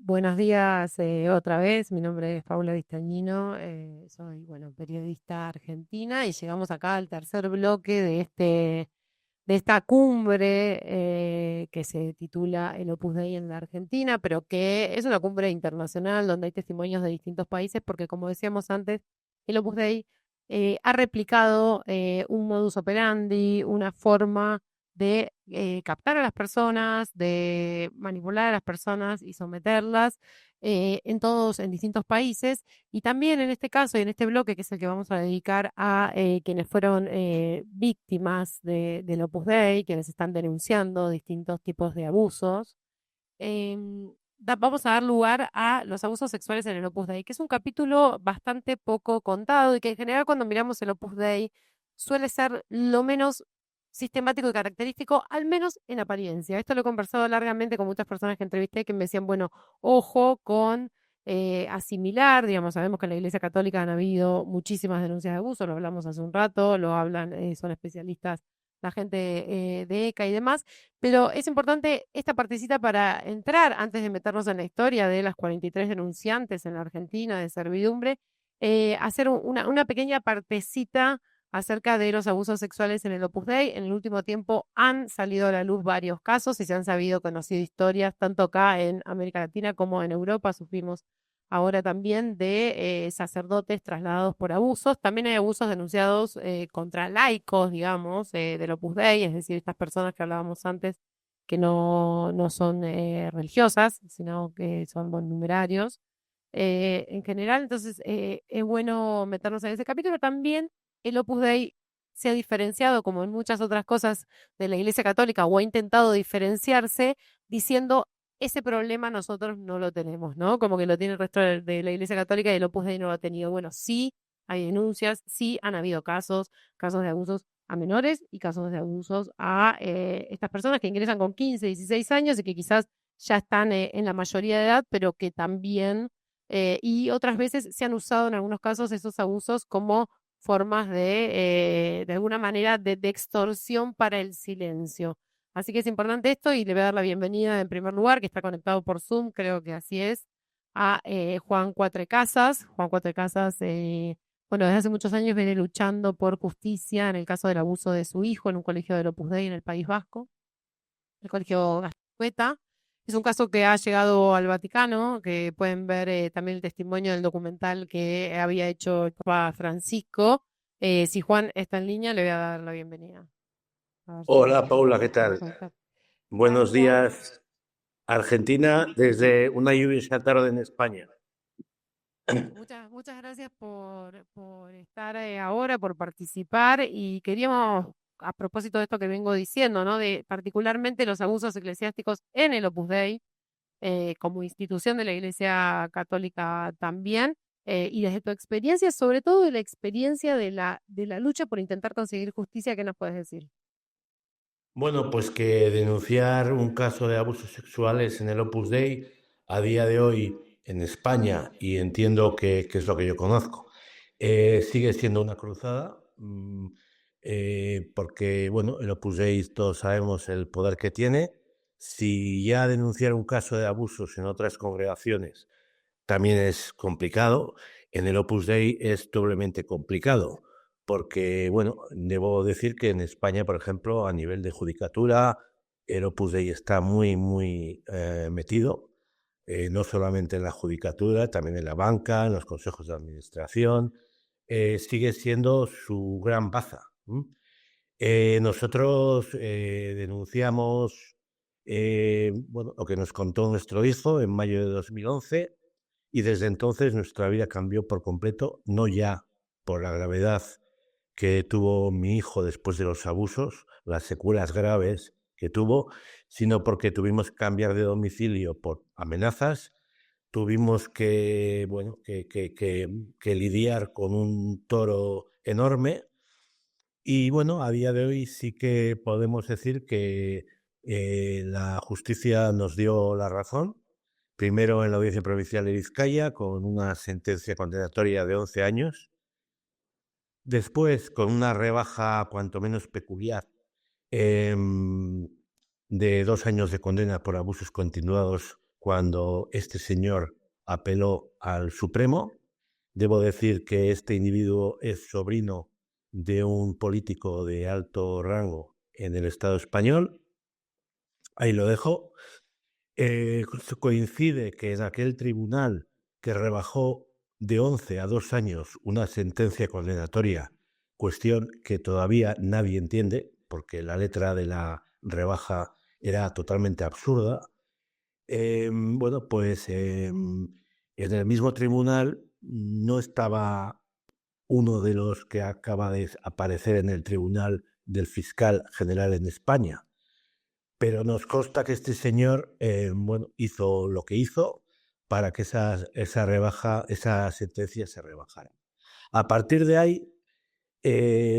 Buenos días otra vez, mi nombre es Paula Vistañino, soy periodista argentina y llegamos acá al tercer bloque de esta cumbre que se titula el Opus Dei en la Argentina, pero que es una cumbre internacional donde hay testimonios de distintos países, porque como decíamos antes, el Opus Dei ha replicado un modus operandi, una forma de captar a las personas, de manipular a las personas y someterlas en distintos países. Y también en este caso y en este bloque, que es el que vamos a dedicar a quienes fueron víctimas del Opus Dei, quienes están denunciando distintos tipos de abusos, vamos a dar lugar a los abusos sexuales en el Opus Dei, que es un capítulo bastante poco contado y que en general cuando miramos el Opus Dei suele ser lo menos sistemático y característico, al menos en apariencia. Esto lo he conversado largamente con muchas personas que entrevisté que me decían, bueno, ojo con asimilar, digamos, sabemos que en la Iglesia Católica han habido muchísimas denuncias de abuso, lo hablamos hace un rato, lo hablan, son especialistas la gente de ECA y demás, pero es importante esta partecita para entrar, antes de meternos en la historia de las 43 denunciantes en la Argentina de servidumbre, hacer una pequeña partecita acerca de los abusos sexuales en el Opus Dei. En el último tiempo han salido a la luz varios casos y se han sabido, conocido historias, tanto acá en América Latina como en Europa. Sufrimos ahora también de sacerdotes trasladados por abusos. También hay abusos denunciados contra laicos, digamos, del Opus Dei, es decir, estas personas que hablábamos antes que no son religiosas, sino que son numerarios. En general, entonces es bueno meternos en ese capítulo. También el Opus Dei se ha diferenciado, como en muchas otras cosas de la Iglesia Católica, o ha intentado diferenciarse diciendo ese problema nosotros no lo tenemos, ¿no? Como que lo tiene el resto de la Iglesia Católica y el Opus Dei no lo ha tenido. Bueno, sí hay denuncias, sí han habido casos de abusos a menores y casos de abusos a estas personas que ingresan con 15, 16 años y que quizás ya están en la mayoría de edad, pero que también, y otras veces se han usado en algunos casos esos abusos como formas de alguna manera, de extorsión para el silencio. Así que es importante esto y le voy a dar la bienvenida en primer lugar, que está conectado por Zoom, creo que así es, a Juan Cuatrecasas. Juan Cuatrecasas, desde hace muchos años viene luchando por justicia en el caso del abuso de su hijo en un colegio del Opus Dei en el País Vasco, el colegio Gastueta. Es un caso que ha llegado al Vaticano, que pueden ver también el testimonio del documental que había hecho el Papa Francisco. Si Juan está en línea, le voy a dar la bienvenida. A ver si Hola Paula, ¿qué se puede tal? conectar. Hi, Buenos Juan. días, Argentina, desde una lluviosa tarde en España. Muchas gracias por estar ahora, por participar y queríamos, a propósito de esto que vengo diciendo, ¿no? De particularmente los abusos eclesiásticos en el Opus Dei, como institución de la Iglesia Católica también, y desde tu experiencia, sobre todo de la experiencia de la lucha por intentar conseguir justicia, ¿qué nos puedes decir? Bueno, pues que denunciar un caso de abusos sexuales en el Opus Dei a día de hoy en España, y entiendo que es lo que yo conozco, sigue siendo una cruzada, porque, bueno, el Opus Dei todos sabemos el poder que tiene. Si ya denunciar un caso de abusos en otras congregaciones también es complicado, en el Opus Dei es doblemente complicado, porque, bueno, debo decir que en España, por ejemplo, a nivel de judicatura, el Opus Dei está muy, muy metido, no solamente en la judicatura, también en la banca, en los consejos de administración, sigue siendo su gran baza. Nosotros denunciamos bueno, lo que nos contó nuestro hijo en mayo de 2011, y desde entonces nuestra vida cambió por completo, no ya por la gravedad que tuvo mi hijo después de los abusos, las secuelas graves que tuvo, sino porque tuvimos que cambiar de domicilio por amenazas, tuvimos que, bueno, que lidiar con un toro enorme. Y bueno, a día de hoy sí que podemos decir que la justicia nos dio la razón. Primero en la Audiencia Provincial de Vizcaya, con una sentencia condenatoria de 11 años. Después, con una rebaja cuanto menos peculiar, em, de 2 años de condena por abusos continuados cuando este señor apeló al Supremo. Debo decir que este individuo es sobrino de un político de alto rango en el Estado español. Ahí lo dejo. Coincide que en aquel tribunal que rebajó de 11 a 2 años una sentencia condenatoria, cuestión que todavía nadie entiende, porque la letra de la rebaja era totalmente absurda. Bueno, pues en el mismo tribunal no estaba uno de los que acaba de aparecer en el tribunal del fiscal general en España, pero nos consta que este señor bueno, hizo lo que hizo para que esa sentencia se rebajara. A partir de ahí,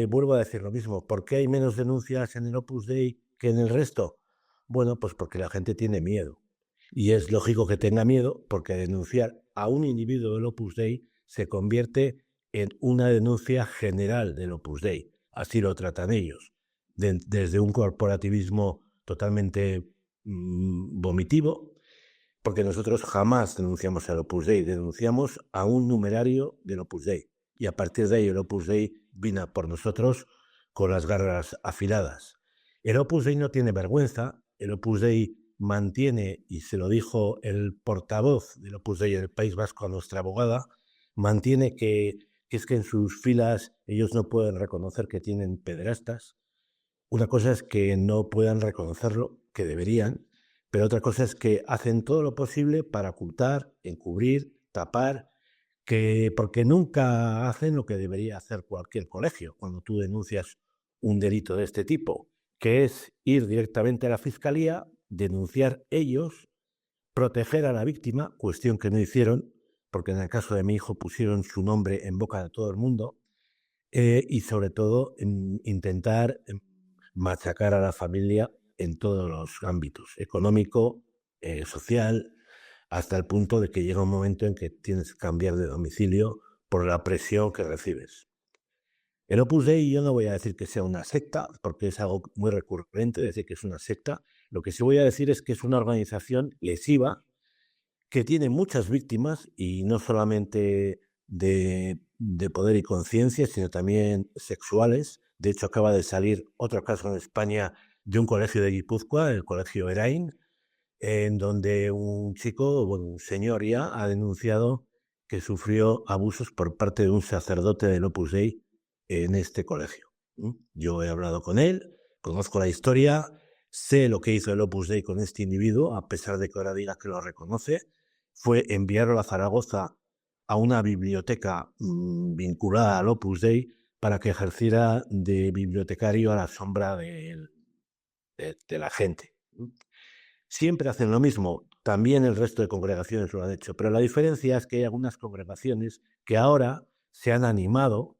vuelvo a decir lo mismo. ¿Por qué hay menos denuncias en el Opus Dei que en el resto? Bueno, pues porque la gente tiene miedo. Y es lógico que tenga miedo, porque denunciar a un individuo del Opus Dei se convierte en una denuncia general del Opus Dei. Así lo tratan ellos. Desde un corporativismo totalmente vomitivo, porque nosotros jamás denunciamos al Opus Dei, denunciamos a un numerario del Opus Dei. Y a partir de ahí el Opus Dei vino por nosotros con las garras afiladas. El Opus Dei no tiene vergüenza, el Opus Dei mantiene, y se lo dijo el portavoz del Opus Dei en el País Vasco a nuestra abogada, mantiene que es que en sus filas ellos no pueden reconocer que tienen pederastas. Una cosa es que no puedan reconocerlo, que deberían, pero otra cosa es que hacen todo lo posible para ocultar, encubrir, tapar, porque nunca hacen lo que debería hacer cualquier colegio cuando tú denuncias un delito de este tipo, que es ir directamente a la fiscalía, denunciar ellos, proteger a la víctima, cuestión que no hicieron, porque en el caso de mi hijo pusieron su nombre en boca de todo el mundo, y sobre todo intentar machacar a la familia en todos los ámbitos, económico, social, hasta el punto de que llega un momento en que tienes que cambiar de domicilio por la presión que recibes. El Opus Dei, yo no voy a decir que sea una secta, porque es algo muy recurrente decir que es una secta. Lo que sí voy a decir es que es una organización lesiva que tiene muchas víctimas, y no solamente de poder y conciencia, sino también sexuales. De hecho, acaba de salir otro caso en España de un colegio de Guipúzcoa, el colegio Erain, en donde un chico, bueno, un señor ya, ha denunciado que sufrió abusos por parte de un sacerdote del Opus Dei en este colegio. Yo he hablado con él, conozco la historia, sé lo que hizo el Opus Dei con este individuo, a pesar de que ahora diga que lo reconoce. Fue enviarlo a Zaragoza a una biblioteca vinculada al Opus Dei para que ejerciera de bibliotecario a la sombra de la gente. Siempre hacen lo mismo, también el resto de congregaciones lo han hecho, pero la diferencia es que hay algunas congregaciones que ahora se han animado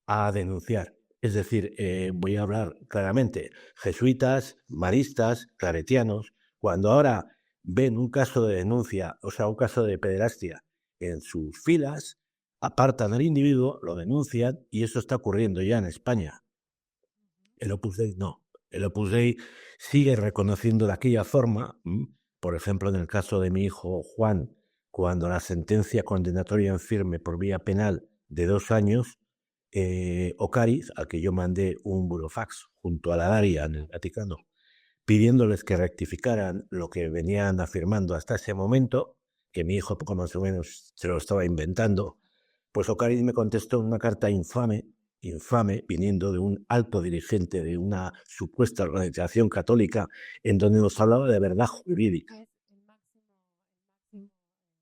a denunciar. Es decir, voy a hablar claramente, jesuitas, maristas, claretianos, cuando ahora ven un caso de denuncia, o sea, un caso de pederastia en sus filas, apartan al individuo, lo denuncian, y eso está ocurriendo ya en España. El Opus Dei no. El Opus Dei sigue reconociendo de aquella forma, por ejemplo, en el caso de mi hijo Juan, cuando la sentencia condenatoria en firme por vía penal de 2 años, Ocariz, al que yo mandé un burofax junto a la Daria en el Vaticano, pidiéndoles que rectificaran lo que venían afirmando hasta ese momento, que mi hijo poco más o menos se lo estaba inventando, pues Ocariz me contestó una carta infame, viniendo de un alto dirigente de una supuesta organización católica, en donde nos hablaba de verdad jurídica. Es el máximo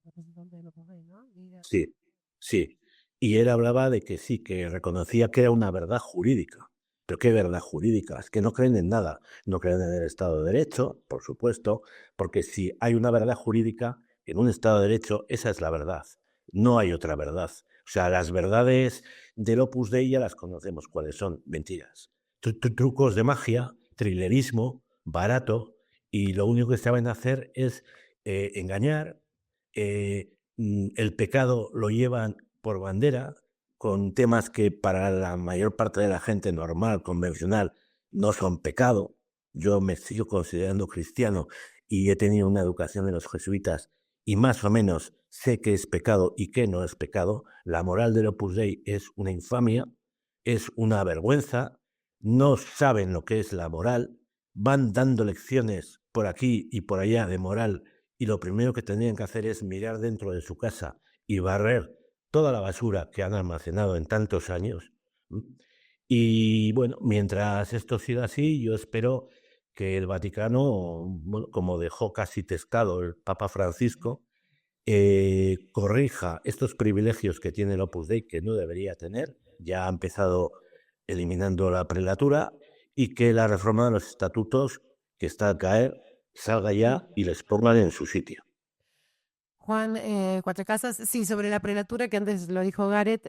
representante del Opus Dei, ¿no? Sí, sí. Y él hablaba de que sí, que reconocía que era una verdad jurídica. ¿Pero qué verdad jurídica? Es que no creen en nada. No creen en el Estado de Derecho, por supuesto, porque si hay una verdad jurídica en un Estado de Derecho, esa es la verdad. No hay otra verdad. O sea, las verdades del Opus Dei ya las conocemos cuáles son. Mentiras. Trucos de magia, trilerismo, barato, y lo único que saben hacer es engañar. El pecado lo llevan por bandera, con temas que para la mayor parte de la gente normal, convencional, no son pecado. Yo me sigo considerando cristiano y he tenido una educación de los jesuitas y más o menos sé qué es pecado y qué no es pecado, la moral del Opus Dei es una infamia, es una vergüenza, no saben lo que es la moral, van dando lecciones por aquí y por allá de moral y lo primero que tendrían que hacer es mirar dentro de su casa y barrer toda la basura que han almacenado en tantos años. Y bueno, mientras esto siga así, yo espero que el Vaticano, bueno, como dejó casi testado el Papa Francisco, corrija estos privilegios que tiene el Opus Dei, que no debería tener, ya ha empezado eliminando la prelatura, y que la reforma de los estatutos que está a caer salga ya y les pongan en su sitio. Juan, Cuatro Casas, sí, sobre la prelatura, que antes lo dijo Gareth,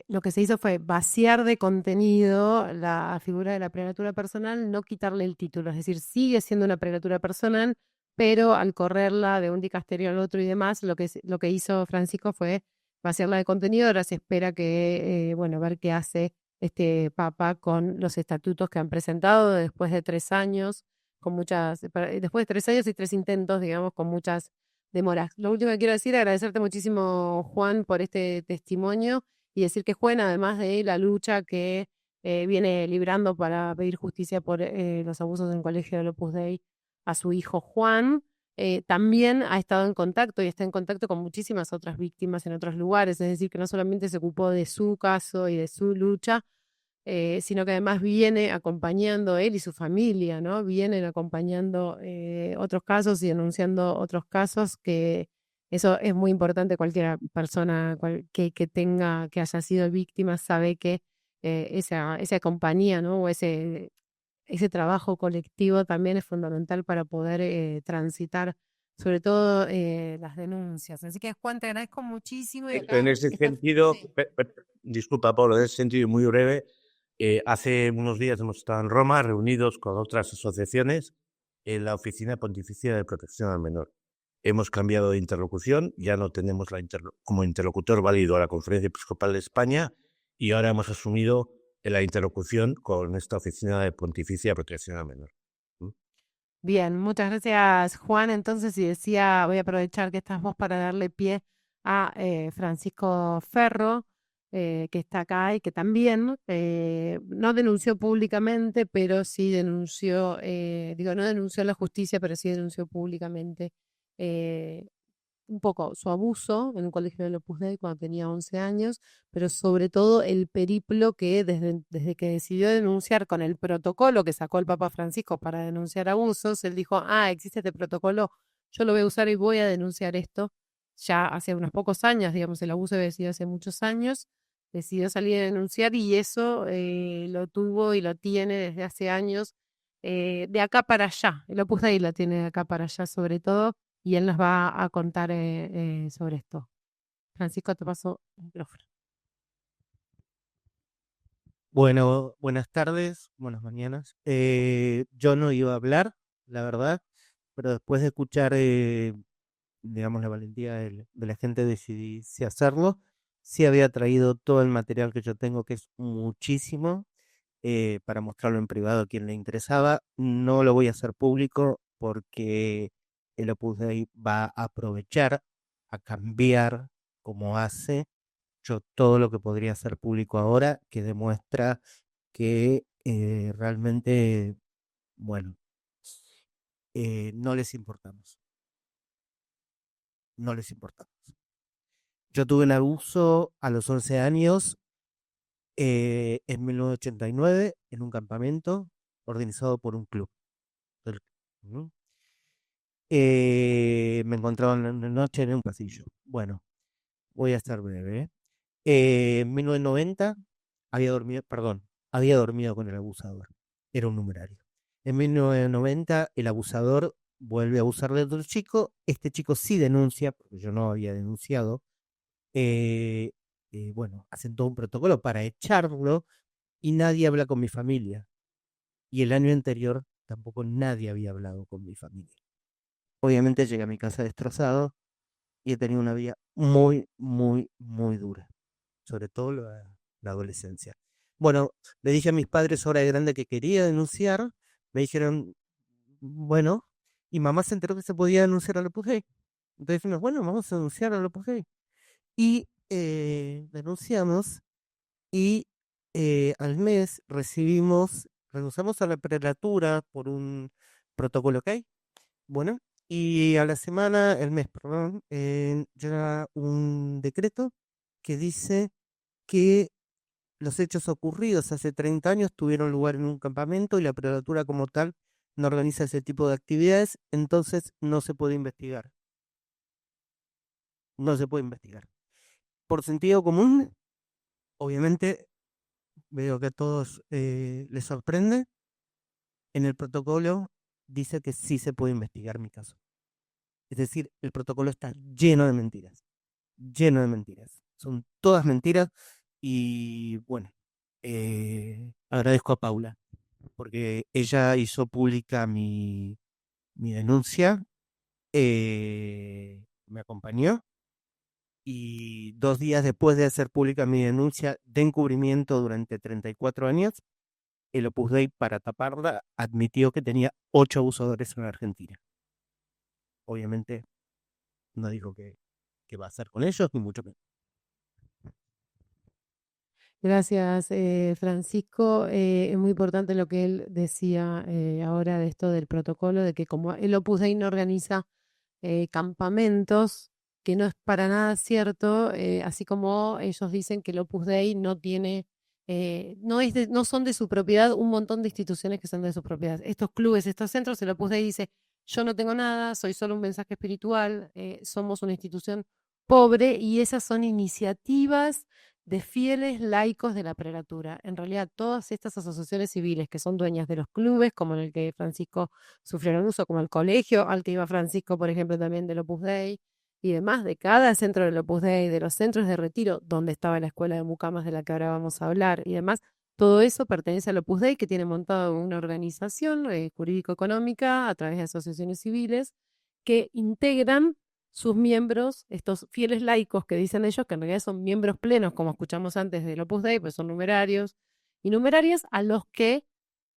lo que se hizo fue vaciar de contenido la figura de la prelatura personal, no quitarle el título, es decir, sigue siendo una prelatura personal, pero al correrla de un dicasterio al otro y demás, lo que hizo Francisco fue vaciarla de contenido. Ahora se espera que, bueno, ver qué hace este Papa con los estatutos que han presentado después de 3 años, después de 3 años y 3 intentos, digamos, con muchas demoras. Lo último que quiero decir es agradecerte muchísimo, Juan, por este testimonio y decir que Juan, además de la lucha que viene librando para pedir justicia por los abusos en el colegio del Opus Dei a su hijo Juan, también ha estado en contacto y está en contacto con muchísimas otras víctimas en otros lugares, es decir, que no solamente se ocupó de su caso y de su lucha, sino que además viene acompañando él y su familia, ¿no? Vienen acompañando otros casos y denunciando otros casos, que eso es muy importante. Cualquier persona que haya sido víctima sabe que esa compañía, ¿no? O ese trabajo colectivo también es fundamental para poder transitar, sobre todo las denuncias. Así que, Juan, te agradezco muchísimo. Y acá En ese sentido, disculpa, Pablo, en ese sentido muy breve, hace unos días hemos estado en Roma reunidos con otras asociaciones en la Oficina Pontificia de Protección al Menor. Hemos cambiado de interlocución, ya no tenemos como interlocutor válido a la Conferencia Episcopal de España y ahora hemos asumido la interlocución con esta Oficina de Pontificia de Protección al Menor. Bien, muchas gracias, Juan. Entonces, y decía, voy a aprovechar que estás vos para darle pie a Francisco Ferro, que está acá y que también no denunció públicamente, pero sí denunció, no denunció a la justicia, pero sí denunció públicamente eh, un poco su abuso en un colegio del Opus Dei cuando tenía 11 años, pero sobre todo el periplo que desde que decidió denunciar con el protocolo que sacó el Papa Francisco para denunciar abusos, él dijo, existe este protocolo, yo lo voy a usar y voy a denunciar esto. Ya hace unos pocos años, digamos, el abuso había sido hace muchos años, decidió salir a denunciar y eso lo tuvo y lo tiene desde hace años, de acá para allá. El Opus Dei lo tiene de acá para allá sobre todo y él nos va a contar sobre esto. Francisco, te paso el micrófono. Bueno, buenas tardes, buenas mañanas. Yo no iba a hablar, la verdad, pero después de escuchar, digamos, la valentía de la gente decidí sí hacerlo. Sí había traído todo el material que yo tengo, que es muchísimo, para mostrarlo en privado a quien le interesaba. No lo voy a hacer público porque el Opus Dei va a aprovechar a cambiar como hace yo todo lo que podría hacer público ahora, que demuestra que realmente, bueno, no les importamos, no les importamos. Yo tuve un abuso a los 11 años, en 1989, en un campamento organizado por un club. ¿Mm? Me encontraba en la noche en un pasillo. Bueno, voy a estar breve. En 1990 había dormido con el abusador. Era un numerario. En 1990 el abusador vuelve a abusar de otro chico. Este chico sí denuncia, porque yo no había denunciado. eh, bueno, hacen todo un protocolo para echarlo y nadie habla con mi familia. Y el año anterior tampoco nadie había hablado con mi familia. Obviamente llegué a mi casa destrozado y he tenido una vida muy, muy, muy dura, sobre todo la adolescencia. Bueno, le dije a mis padres ahora de grande que quería denunciar, me dijeron, bueno, y mamá se enteró que se podía denunciar a la Opus Dei. Entonces dijimos, bueno, vamos a denunciar al Opus Dei. Y denunciamos y al mes renunciamos a la prelatura por un protocolo que hay. Bueno, y a la semana, el mes, perdón, llega un decreto que dice que los hechos ocurridos hace 30 años tuvieron lugar en un campamento y la prelatura como tal no organiza ese tipo de actividades, entonces no se puede investigar. No se puede investigar. Por sentido común, obviamente, veo que a todos les sorprende. En el protocolo dice que sí se puede investigar mi caso. Es decir, el protocolo está lleno de mentiras. Lleno de mentiras. Son todas mentiras. Y bueno, agradezco a Paula, porque ella hizo pública mi denuncia, me acompañó y 2 días después de hacer pública mi denuncia de encubrimiento durante 34 años, el Opus Dei, para taparla, admitió que tenía 8 abusadores en la Argentina. Obviamente no dijo qué va a hacer con ellos, ni mucho menos. Gracias, Francisco. Es muy importante lo que él decía ahora de esto del protocolo, de que como el Opus Dei no organiza campamentos, que no es para nada cierto, así como ellos dicen que el Opus Dei no tiene, no son de su propiedad un montón de instituciones que son de su propiedad. Estos clubes, estos centros, el Opus Dei dice, yo no tengo nada, soy solo un mensaje espiritual, somos una institución pobre y esas son iniciativas de fieles laicos de la prelatura. En realidad, todas estas asociaciones civiles que son dueñas de los clubes, como en el que Francisco sufrió el uso, como el colegio al que iba Francisco, por ejemplo, también del Opus Dei, y demás, de cada centro del Opus Dei, de los centros de retiro, donde estaba la escuela de mucamas de la que ahora vamos a hablar, y demás, todo eso pertenece al Opus Dei, que tiene montado una organización jurídico-económica a través de asociaciones civiles que integran sus miembros, estos fieles laicos que dicen ellos, que en realidad son miembros plenos, como escuchamos antes del Opus Dei, pues son numerarios y numerarias a los que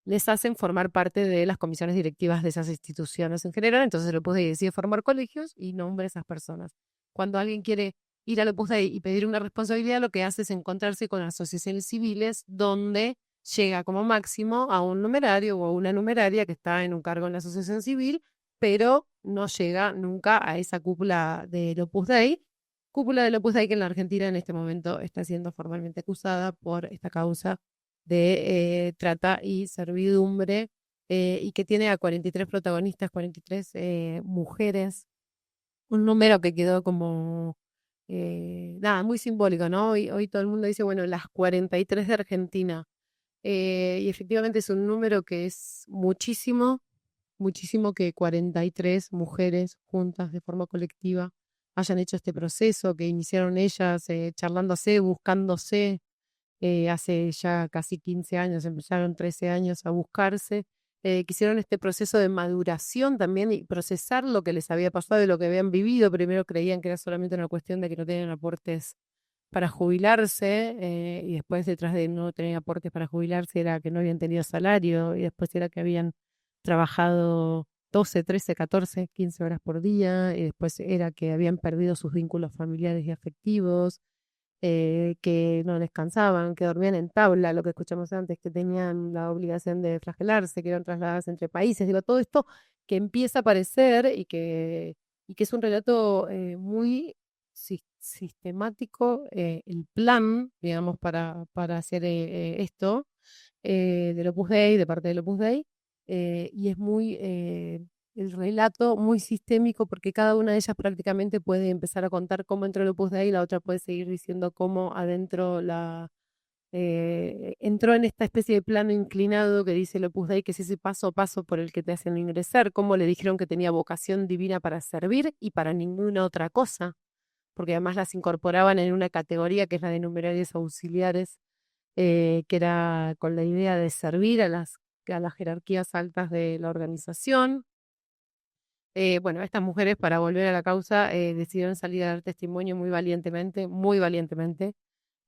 les hacen formar parte de las comisiones directivas de esas instituciones en general. Entonces el Opus Dei decide formar colegios y nombra a esas personas. Cuando alguien quiere ir al Opus Dei y pedir una responsabilidad, lo que hace es encontrarse con asociaciones civiles donde llega como máximo a un numerario o a una numeraria que está en un cargo en la asociación civil, pero no llega nunca a esa cúpula del Opus Dei que en la Argentina en este momento está siendo formalmente acusada por esta causa de trata y servidumbre, y que tiene a 43 protagonistas, 43 mujeres, un número que quedó como, nada, muy simbólico, ¿no? Hoy todo el mundo dice, bueno, las 43 de Argentina, y efectivamente es un número que es muchísimo, muchísimo que 43 mujeres juntas de forma colectiva hayan hecho este proceso, que iniciaron ellas charlándose, buscándose, hace ya casi 15 años, empezaron 13 años a buscarse, que hicieron este proceso de maduración también y procesar lo que les había pasado y lo que habían vivido. Primero creían que era solamente una cuestión de que no tenían aportes para jubilarse, y después detrás de no tener aportes para jubilarse era que no habían tenido salario, y después era que habían trabajado 12, 13, 14, 15 horas por día, y después era que habían perdido sus vínculos familiares y afectivos, que no descansaban, que dormían en tabla, lo que escuchamos antes, que tenían la obligación de flagelarse, que eran trasladadas entre países. Digo, todo esto que empieza a aparecer y que es un relato muy sistemático, el plan, digamos, para hacer esto del Opus Dei, de parte del Opus Dei, y es muy el relato muy sistémico porque cada una de ellas prácticamente puede empezar a contar cómo entró el Opus Dei y la otra puede seguir diciendo cómo adentro entró en esta especie de plano inclinado que dice el Opus Dei, que es ese paso a paso por el que te hacen ingresar, cómo le dijeron que tenía vocación divina para servir y para ninguna otra cosa, porque además las incorporaban en una categoría que es la de numerarios auxiliares, que era con la idea de servir a las jerarquías altas de la organización. Bueno, estas mujeres, para volver a la causa, decidieron salir a dar testimonio muy valientemente, muy valientemente.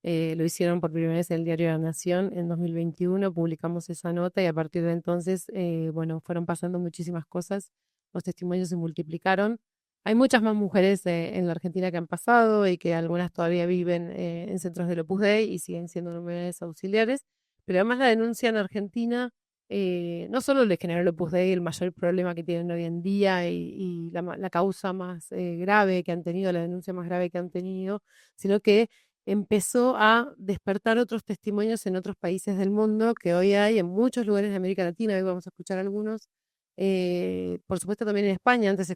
Lo hicieron por primera vez en el Diario de la Nación en 2021, publicamos esa nota y a partir de entonces, bueno, fueron pasando muchísimas cosas, los testimonios se multiplicaron. Hay muchas más mujeres en la Argentina que han pasado y que algunas todavía viven en centros del Opus Dei y siguen siendo numerarias auxiliares, pero además la denuncia en Argentina no solo le generó el Opus Dei el mayor problema que tienen hoy en día y la causa más grave que han tenido, la denuncia más grave que han tenido, sino que empezó a despertar otros testimonios en otros países del mundo que hoy hay en muchos lugares de América Latina, hoy vamos a escuchar algunos. Por supuesto también en España, antes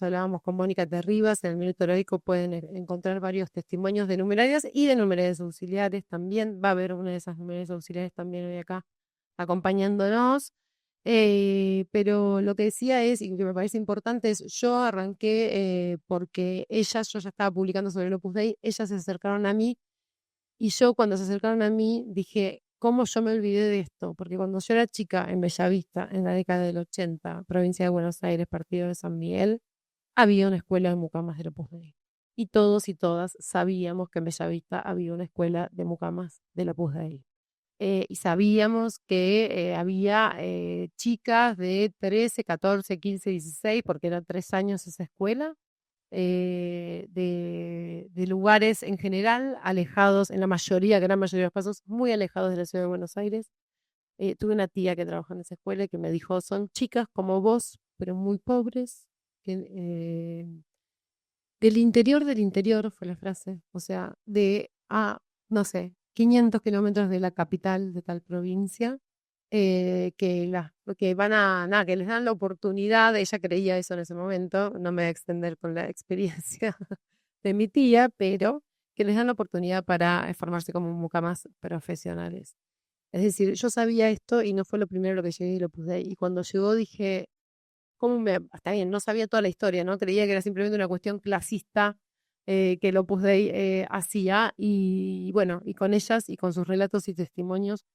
hablábamos con Mónica Terribas, en el Minuto Heroico pueden encontrar varios testimonios de numerarias y de numerarias auxiliares también, va a haber una de esas numerarias auxiliares también hoy acá acompañándonos. Pero lo que decía es, y que me parece importante, es yo arranqué porque yo ya estaba publicando sobre el Opus Dei, ellas se acercaron a mí y yo cuando se acercaron a mí dije, ¿cómo yo me olvidé de esto? Porque cuando yo era chica en Bellavista, en la década del 80, provincia de Buenos Aires, partido de San Miguel, había una escuela de mucamas del Opus Dei. Y todos y todas sabíamos que en Bellavista había una escuela de mucamas del Opus Dei. Y sabíamos que había chicas de 13, 14, 15, 16, porque eran 3 años esa escuela, de lugares en general alejados, en la mayoría, gran mayoría de los casos, muy alejados de la ciudad de Buenos Aires. Tuve una tía que trabajó en esa escuela y que me dijo, son chicas como vos, pero muy pobres, que, del interior fue la frase, o sea, no sé, 500 kilómetros de la capital de tal provincia, que van nada, que les dan la oportunidad, ella creía eso en ese momento, no me voy a extender con la experiencia de mi tía, pero que les dan la oportunidad para formarse como mucamas profesionales. Es decir, yo sabía esto y no fue lo primero lo que llegué y lo puse. Y cuando llegó dije, está bien, no sabía toda la historia, ¿no? Creía que era simplemente una cuestión clasista que el Opus Dei hacía y bueno, y con ellas y con sus relatos y testimonios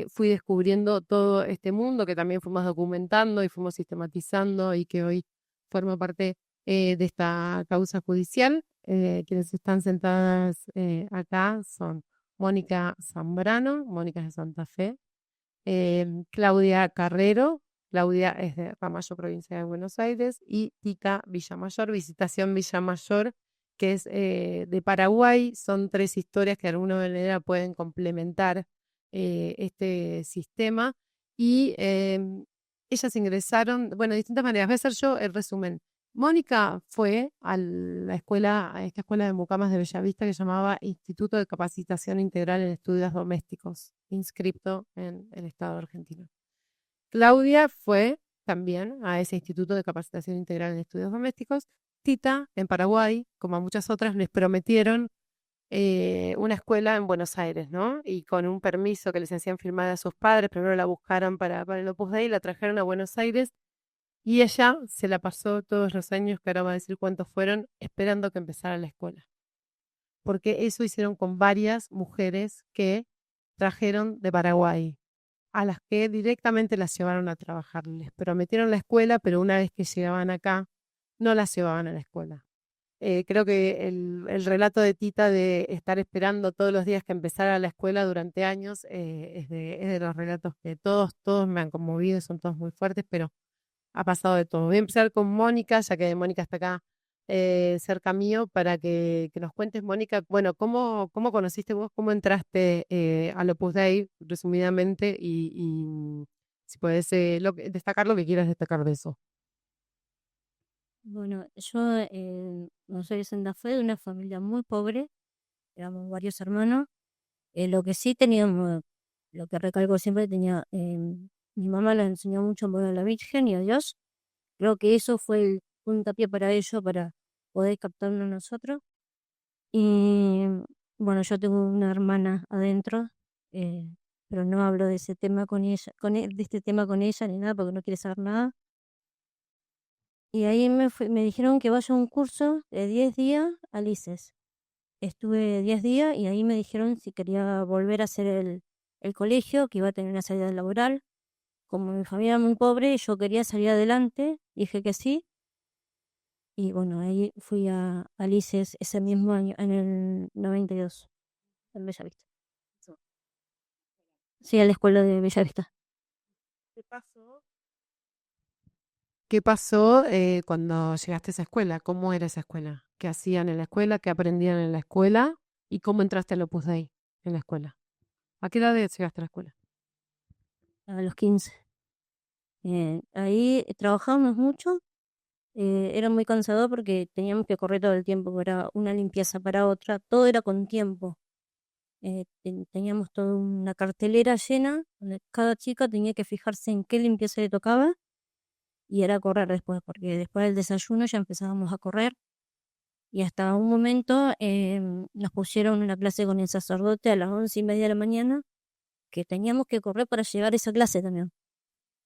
fui descubriendo todo este mundo que también fuimos documentando y fuimos sistematizando y que hoy forma parte de esta causa judicial. Quienes están sentadas acá son Mónica Zambrano, Mónica es de Santa Fe, Claudia Carrero, Claudia es de Ramallo, provincia de Buenos Aires, y Tita Villamayor, Visitación Villamayor, que es de Paraguay. Son 3 historias que de alguna manera pueden complementar este sistema. Y ellas ingresaron, bueno, de distintas maneras. Voy a hacer yo el resumen. Mónica fue a esta escuela de mucamas de Bellavista que se llamaba Instituto de Capacitación Integral en Estudios Domésticos, inscripto en el Estado argentino. Claudia fue también a ese Instituto de Capacitación Integral en Estudios Domésticos. Tita, en Paraguay, como a muchas otras, les prometieron una escuela en Buenos Aires, ¿no? Y con un permiso que les hacían firmar a sus padres, primero la buscaron para el Opus Dei, la trajeron a Buenos Aires y ella se la pasó todos los años, que ahora va a decir cuántos fueron, esperando que empezara la escuela. Porque eso hicieron con varias mujeres que trajeron de Paraguay, a las que directamente las llevaron a trabajar. Les prometieron la escuela, pero una vez que llegaban acá, no las llevaban a la escuela. Creo que el relato de Tita de estar esperando todos los días que empezara la escuela durante años es de los relatos que todos me han conmovido, son todos muy fuertes, pero ha pasado de todo. Voy a empezar con Mónica, ya que Mónica está acá cerca mío, para que nos cuentes, Mónica, bueno, ¿cómo conociste vos, cómo entraste al Opus Dei, resumidamente, y si puedes destacar lo que quieras destacar de eso. Bueno, yo no soy de Santa Fe, de una familia muy pobre, éramos varios hermanos. Lo que sí teníamos, lo que recalco siempre, mi mamá le enseñó mucho a la Virgen y a Dios. Creo que eso fue el puntapié para ello, para poder captarnos a nosotros. Y bueno, yo tengo una hermana adentro, eh, pero no hablo de ese tema con ella, de este tema con ella ni nada, porque no quiere saber nada. Y ahí me dijeron que vaya a un curso de 10 días a Lices. Estuve 10 días y ahí me dijeron si quería volver a hacer el colegio, que iba a tener una salida laboral. Como mi familia era muy pobre, yo quería salir adelante, dije que sí. Y bueno, ahí fui a Lices ese mismo año, en el 92, en Bellavista. Sí, a la escuela de Bellavista. ¿Qué pasó? ¿Qué pasó cuando llegaste a esa escuela? ¿Cómo era esa escuela? ¿Qué hacían en la escuela? ¿Qué aprendían en la escuela? ¿Y cómo entraste al Opus Dei en la escuela? ¿A qué edad llegaste a la escuela? A los 15. Ahí trabajábamos mucho. Era muy cansador porque teníamos que correr todo el tiempo, era una limpieza para otra, todo era con tiempo. Teníamos toda una cartelera llena, donde cada chica tenía que fijarse en qué limpieza le tocaba y era correr después, porque después del desayuno ya empezábamos a correr y hasta un momento nos pusieron una clase con el sacerdote a las 11:30 de la mañana, que teníamos que correr para llegar a esa clase también,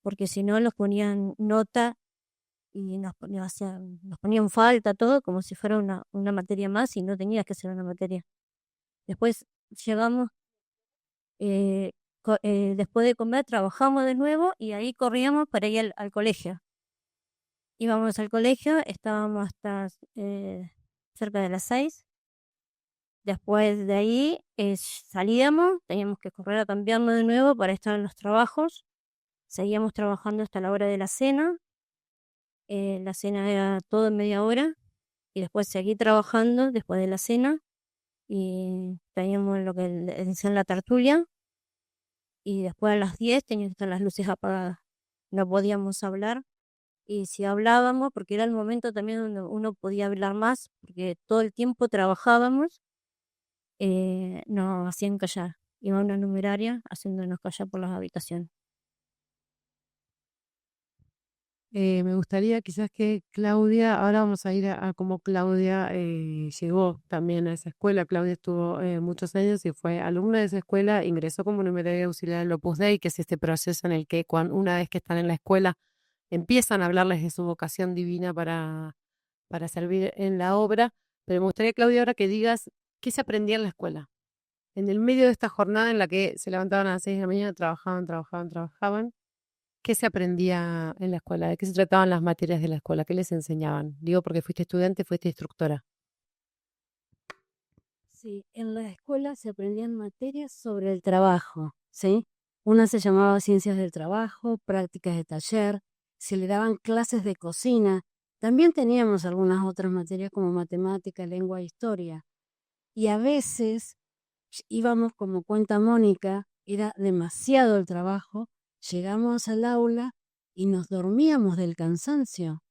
porque si no nos ponían nota y nos ponían falta, todo, como si fuera una materia más y no tenías que hacer una materia. Después llegamos, después de comer, trabajamos de nuevo y ahí corríamos para ir al colegio. Íbamos al colegio, estábamos hasta cerca de las 6. Después de ahí salíamos, teníamos que correr a cambiarnos de nuevo para estar en los trabajos. Seguíamos trabajando hasta la hora de la cena. La cena era todo en media hora y después seguí trabajando después de la cena y teníamos lo que le decían la tertulia y después a las 10 tenían que estar las luces apagadas. No podíamos hablar y si hablábamos, porque era el momento también donde uno podía hablar más, porque todo el tiempo trabajábamos, nos hacían callar. Iba una numeraria haciéndonos callar por las habitaciones. Me gustaría quizás que Claudia, ahora vamos a ir a cómo Claudia llegó también a esa escuela. Claudia estuvo muchos años y fue alumna de esa escuela, ingresó como numeraria auxiliar del Opus Dei, que es este proceso en el que una vez que están en la escuela empiezan a hablarles de su vocación divina para servir en la obra. Pero me gustaría, Claudia, ahora que digas qué se aprendía en la escuela. En el medio de esta jornada en la que se levantaban a las 6 de la mañana, trabajaban. ¿Qué se aprendía en la escuela? ¿De qué se trataban las materias de la escuela? ¿Qué les enseñaban? Digo porque fuiste estudiante, fuiste instructora. Sí, en la escuela se aprendían materias sobre el trabajo, ¿sí? Una se llamaba ciencias del trabajo, prácticas de taller, se le daban clases de cocina. También teníamos algunas otras materias como matemática, lengua e historia. Y a veces íbamos, como cuenta Mónica, era demasiado el trabajo, llegamos al aula y nos dormíamos del cansancio.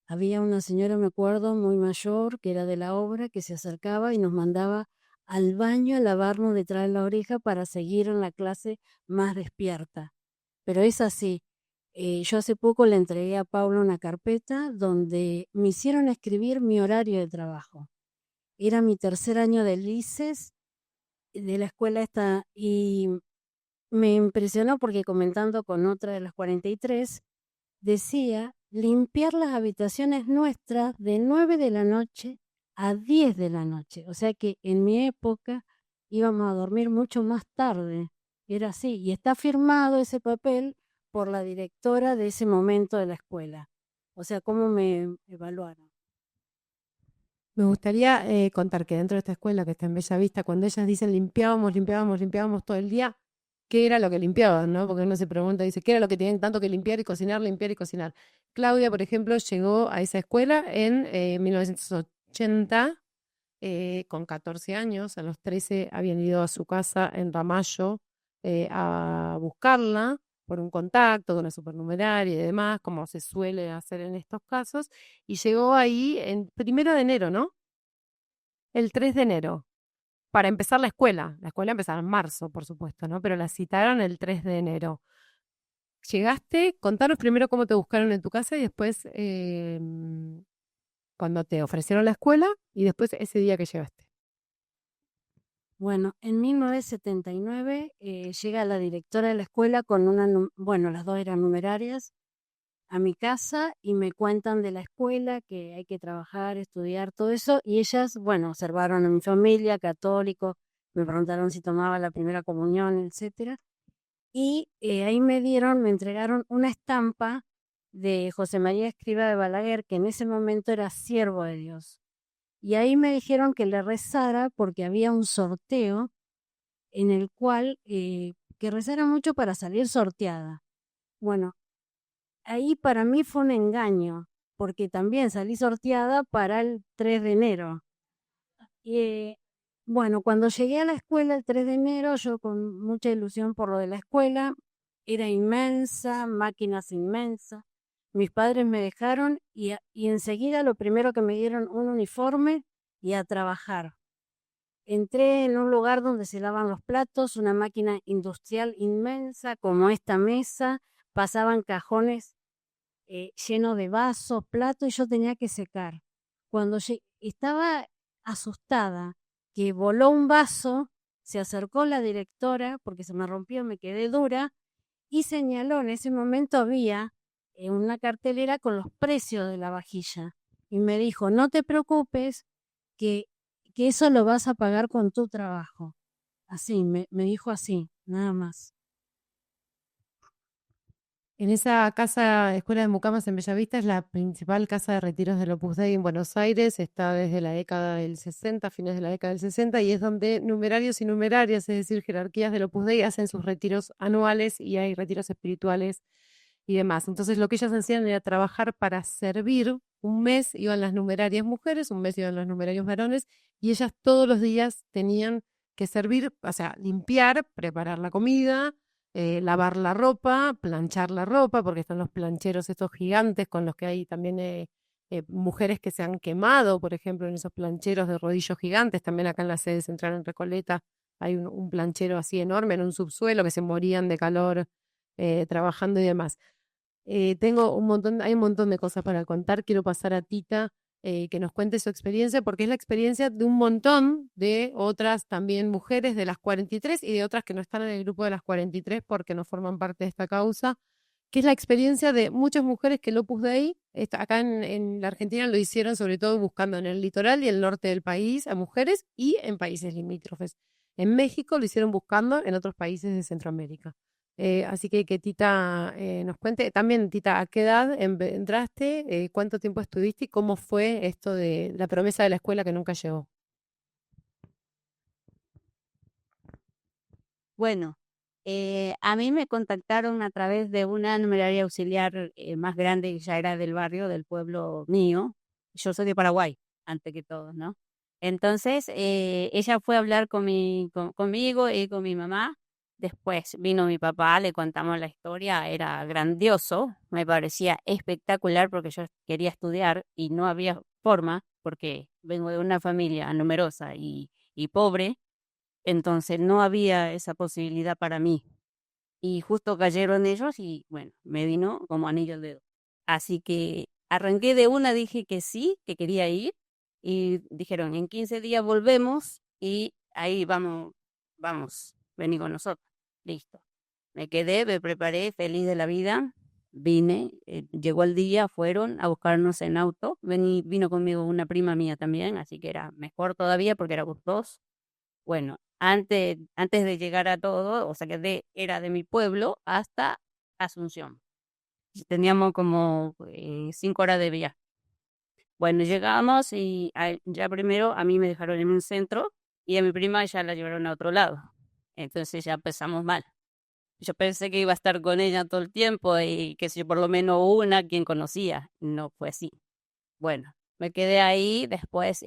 Había una señora, me acuerdo, muy mayor, que era de la obra, que se acercaba y nos mandaba al baño a lavarnos detrás de la oreja para seguir en la clase más despierta. Pero es así. Yo hace poco le entregué a Paula una carpeta donde me hicieron escribir mi horario de trabajo. Era mi tercer año de lices de la escuela esta y me impresionó porque comentando con otra de las 43, decía limpiar las habitaciones nuestras de 9 de la noche a 10 de la noche. O sea que en mi época íbamos a dormir mucho más tarde. Era así. Y está firmado ese papel por la directora de ese momento de la escuela. O sea, cómo me evaluaron. Me gustaría contar que dentro de esta escuela que está en Bella Vista, cuando ellas dicen limpiábamos todo el día, ¿qué era lo que limpiaban, no? Porque uno se pregunta, dice, ¿qué era lo que tenían tanto que limpiar y cocinar, limpiar y cocinar? Claudia, por ejemplo, llegó a esa escuela en 1980, con 14 años. A los 13 habían ido a su casa en Ramallo a buscarla por un contacto de una supernumeraria y demás, como se suele hacer en estos casos, y llegó ahí en 1 de enero, ¿no? El 3 de enero, para empezar la escuela. La escuela empezaba en marzo, por supuesto, ¿no? Pero la citaron el 3 de enero. Llegaste, contanos primero cómo te buscaron en tu casa y después cuando te ofrecieron la escuela y después ese día que llegaste. Bueno, en 1979 llega la directora de la escuela con bueno, las dos eran numerarias, a mi casa y me cuentan de la escuela, que hay que trabajar, estudiar, todo eso. Y ellas, bueno, observaron a mi familia, católico, me preguntaron si tomaba la primera comunión, etcétera. Y ahí me entregaron una estampa de José María Escrivá de Balaguer, que en ese momento era siervo de Dios. Y ahí me dijeron que le rezara porque había un sorteo en el cual que rezara mucho para salir sorteada. Bueno, ahí para mí fue un engaño, porque también salí sorteada para el 3 de enero. Y bueno, cuando llegué a la escuela el 3 de enero, yo con mucha ilusión por lo de la escuela, era inmensa, máquinas inmensas. Mis padres me dejaron y enseguida lo primero que me dieron un uniforme y a trabajar. Entré en un lugar donde se lavan los platos, una máquina industrial inmensa como esta mesa, pasaban cajones llenos de vasos, platos y yo tenía que secar. Cuando estaba asustada que voló un vaso, se acercó la directora porque se me rompió, me quedé dura y señaló, en ese momento había una cartelera con los precios de la vajilla y me dijo, no te preocupes, que, que eso lo vas a pagar con tu trabajo. Así, me dijo así, nada más. En esa casa, Escuela de Mucamas en Bellavista, es la principal casa de retiros del Opus Dei en Buenos Aires. Está desde la década del 60, fines de la década del 60, y es donde numerarios y numerarias, es decir, jerarquías del Opus Dei, hacen sus retiros anuales y hay retiros espirituales y demás. Entonces, lo que ellas hacían era trabajar para servir. Un mes iban las numerarias mujeres, un mes iban los numerarios varones, y ellas todos los días tenían que servir, o sea, limpiar, preparar la comida, lavar la ropa, planchar la ropa, porque están los plancheros estos gigantes con los que hay también mujeres que se han quemado, por ejemplo, en esos plancheros de rodillos gigantes. También acá en la sede central en Recoleta hay un planchero así enorme en un subsuelo que se morían de calor trabajando y demás. Hay un montón de cosas para contar. Quiero pasar a Tita que nos cuente su experiencia, porque es la experiencia de un montón de otras también mujeres de las 43 y de otras que no están en el grupo de las 43 porque no forman parte de esta causa, que es la experiencia de muchas mujeres que el Opus Dei, acá en la Argentina lo hicieron sobre todo buscando en el litoral y el norte del país a mujeres y en países limítrofes. En México lo hicieron buscando en otros países de Centroamérica. Así que Tita nos cuente también, Tita, ¿a qué edad entraste? ¿Cuánto tiempo estuviste y cómo fue esto de la promesa de la escuela que nunca llegó? Bueno, a mí me contactaron a través de una numeraria auxiliar más grande que ya era del barrio, del pueblo mío. Yo soy de Paraguay, antes que todo, ¿no? Entonces, ella fue a hablar conmigo y con mi mamá. Después vino mi papá, le contamos la historia, era grandioso, me parecía espectacular porque yo quería estudiar y no había forma, porque vengo de una familia numerosa y pobre, entonces no había esa posibilidad para mí. Y justo cayeron ellos y bueno, me vino como anillo al dedo. Así que arranqué de una, dije que sí, que quería ir. Y dijeron, en 15 días volvemos y ahí vamos, vení con nosotros. Listo. Me quedé, me preparé, feliz de la vida. Vine, llegó el día, fueron a buscarnos en auto. Vino conmigo una prima mía también, así que era mejor todavía porque éramos dos. Bueno, antes de llegar a todo, o sea que era de mi pueblo hasta Asunción. Teníamos como 5 horas de viaje. Bueno, llegamos y ya primero a mí me dejaron en un centro y a mi prima ya la llevaron a otro lado. Entonces ya empezamos mal. Yo pensé que iba a estar con ella todo el tiempo y que si por lo menos una quien conocía. No fue así. Bueno, me quedé ahí, después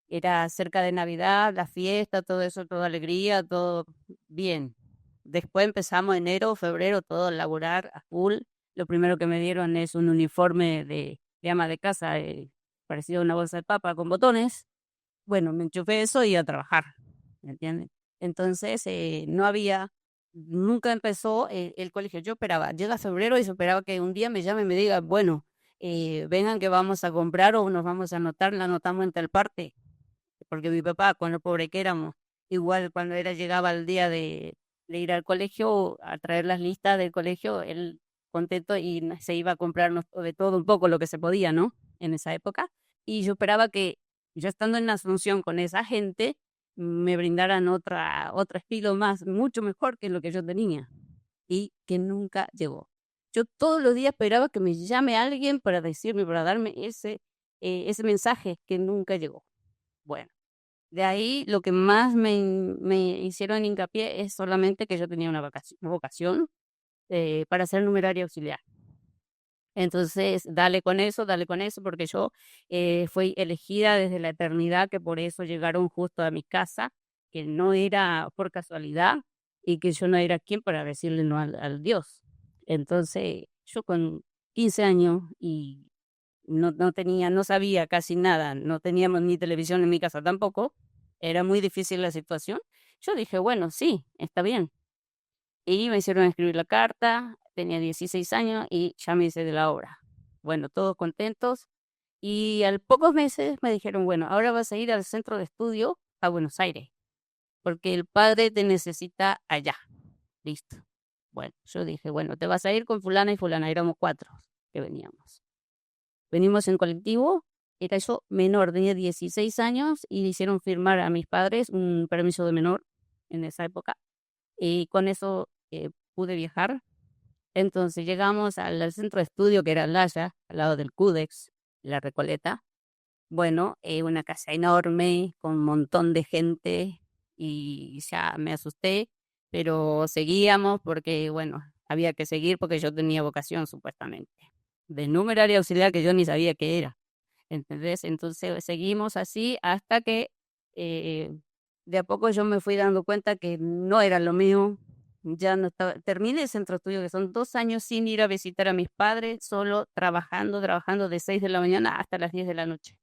era cerca de Navidad, la fiesta, todo eso, toda alegría, todo bien. Después empezamos enero, febrero, todo a laburar a full. Lo primero que me dieron es un uniforme de ama de casa, parecido a una bolsa de papa con botones. Bueno, me enchufé eso y a trabajar, ¿me entienden? Entonces, nunca empezó el colegio. Yo esperaba, llega febrero y se esperaba que un día me llame y me diga, bueno, vengan que vamos a comprar o nos vamos a anotar, la anotamos en tal parte. Porque mi papá, con lo pobre que éramos, igual cuando llegaba el día de ir al colegio, a traer las listas del colegio, él contento y se iba a comprarnos de todo un poco lo que se podía, ¿no? En esa época. Y yo esperaba que, yo estando en Asunción con esa gente, me brindaran otro estilo más, mucho mejor que lo que yo tenía. Y que nunca llegó. Yo todos los días esperaba que me llame alguien para decirme, para darme ese mensaje que nunca llegó. Bueno, de ahí lo que más me hicieron hincapié es solamente que yo tenía una vocación para ser numeraria auxiliar. Entonces, dale con eso, porque yo fui elegida desde la eternidad, que por eso llegaron justo a mi casa, que no era por casualidad y que yo no era quien para decirle no al Dios. Entonces, yo con 15 años y no sabía casi nada, no teníamos ni televisión en mi casa tampoco, era muy difícil la situación. Yo dije, bueno, sí, está bien. Y me hicieron escribir la carta, tenía 16 años y ya me hice de la obra. Bueno, todos contentos. Y al pocos meses me dijeron, bueno, ahora vas a ir al centro de estudio a Buenos Aires, porque el padre te necesita allá. Listo. Bueno, yo dije, bueno, te vas a ir con fulana y fulana, éramos 4 que veníamos. Venimos en colectivo, era yo menor, tenía 16 años y le hicieron firmar a mis padres un permiso de menor en esa época. Y con eso pude viajar. Entonces llegamos al centro de estudio que era Laya, al lado del Cudex, La Recoleta. Bueno, una casa enorme con un montón de gente y ya me asusté, pero seguíamos porque, bueno, había que seguir porque yo tenía vocación supuestamente. De numeraria auxiliar que yo ni sabía qué era. ¿Entendés? Entonces seguimos así hasta que de a poco yo me fui dando cuenta que no era lo mío. Ya no estaba, terminé el centro de estudio, que son 2 años sin ir a visitar a mis padres, solo trabajando de 6 de la mañana hasta las 10 de la noche.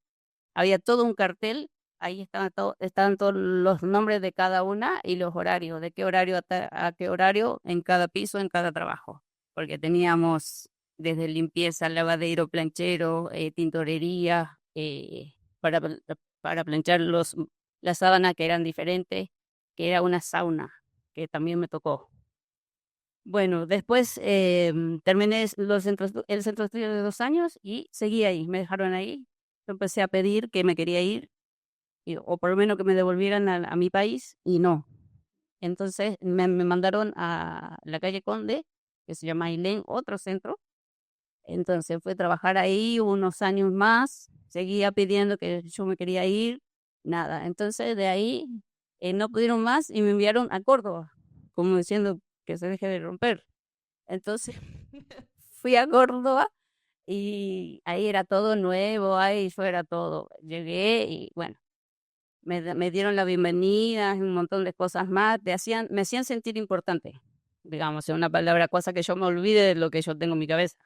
Había todo un cartel, ahí estaban todos los nombres de cada una y los horarios, de qué horario a qué horario en cada piso, en cada trabajo, porque teníamos desde limpieza, lavadero, planchero, tintorería, para, para planchar las sábanas que eran diferentes, que era una sauna, que también me tocó. Bueno, después terminé el centro de estudio de 2 años y seguí ahí, me dejaron ahí. Yo empecé a pedir que me quería ir, o por lo menos que me devolvieran a mi país, y no. Entonces me mandaron a la calle Conde, que se llama Ailén, otro centro. Entonces fui a trabajar ahí unos años más, seguía pidiendo que yo me quería ir, nada. Entonces de ahí no pudieron más y me enviaron a Córdoba, como diciendo que se deje de romper. Entonces fui a Córdoba y ahí era todo nuevo, ahí yo era todo. Llegué y bueno, me dieron la bienvenida, un montón de cosas más, me hacían sentir importante, digamos, en una palabra, cosa que yo me olvide de lo que yo tengo en mi cabeza.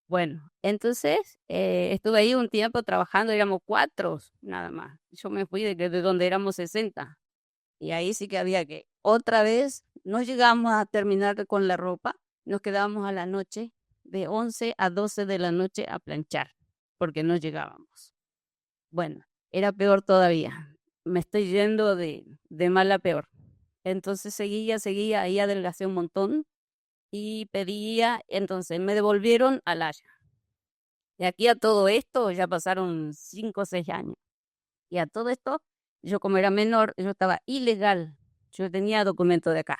Bueno, entonces estuve ahí un tiempo trabajando, éramos 4 nada más. Yo me fui de donde éramos 60. Y ahí sí que había que, otra vez, no llegamos a terminar con la ropa, nos quedábamos a la noche, de 11 a 12 de la noche a planchar, porque no llegábamos. Bueno, era peor todavía. Me estoy yendo de mal a peor. Entonces seguía, ahí adelgacé un montón y pedía, entonces me devolvieron al Haya. De aquí a todo esto ya pasaron 5 o 6 años. Y a todo esto, yo como era menor, yo estaba ilegal. Yo tenía documento de acá.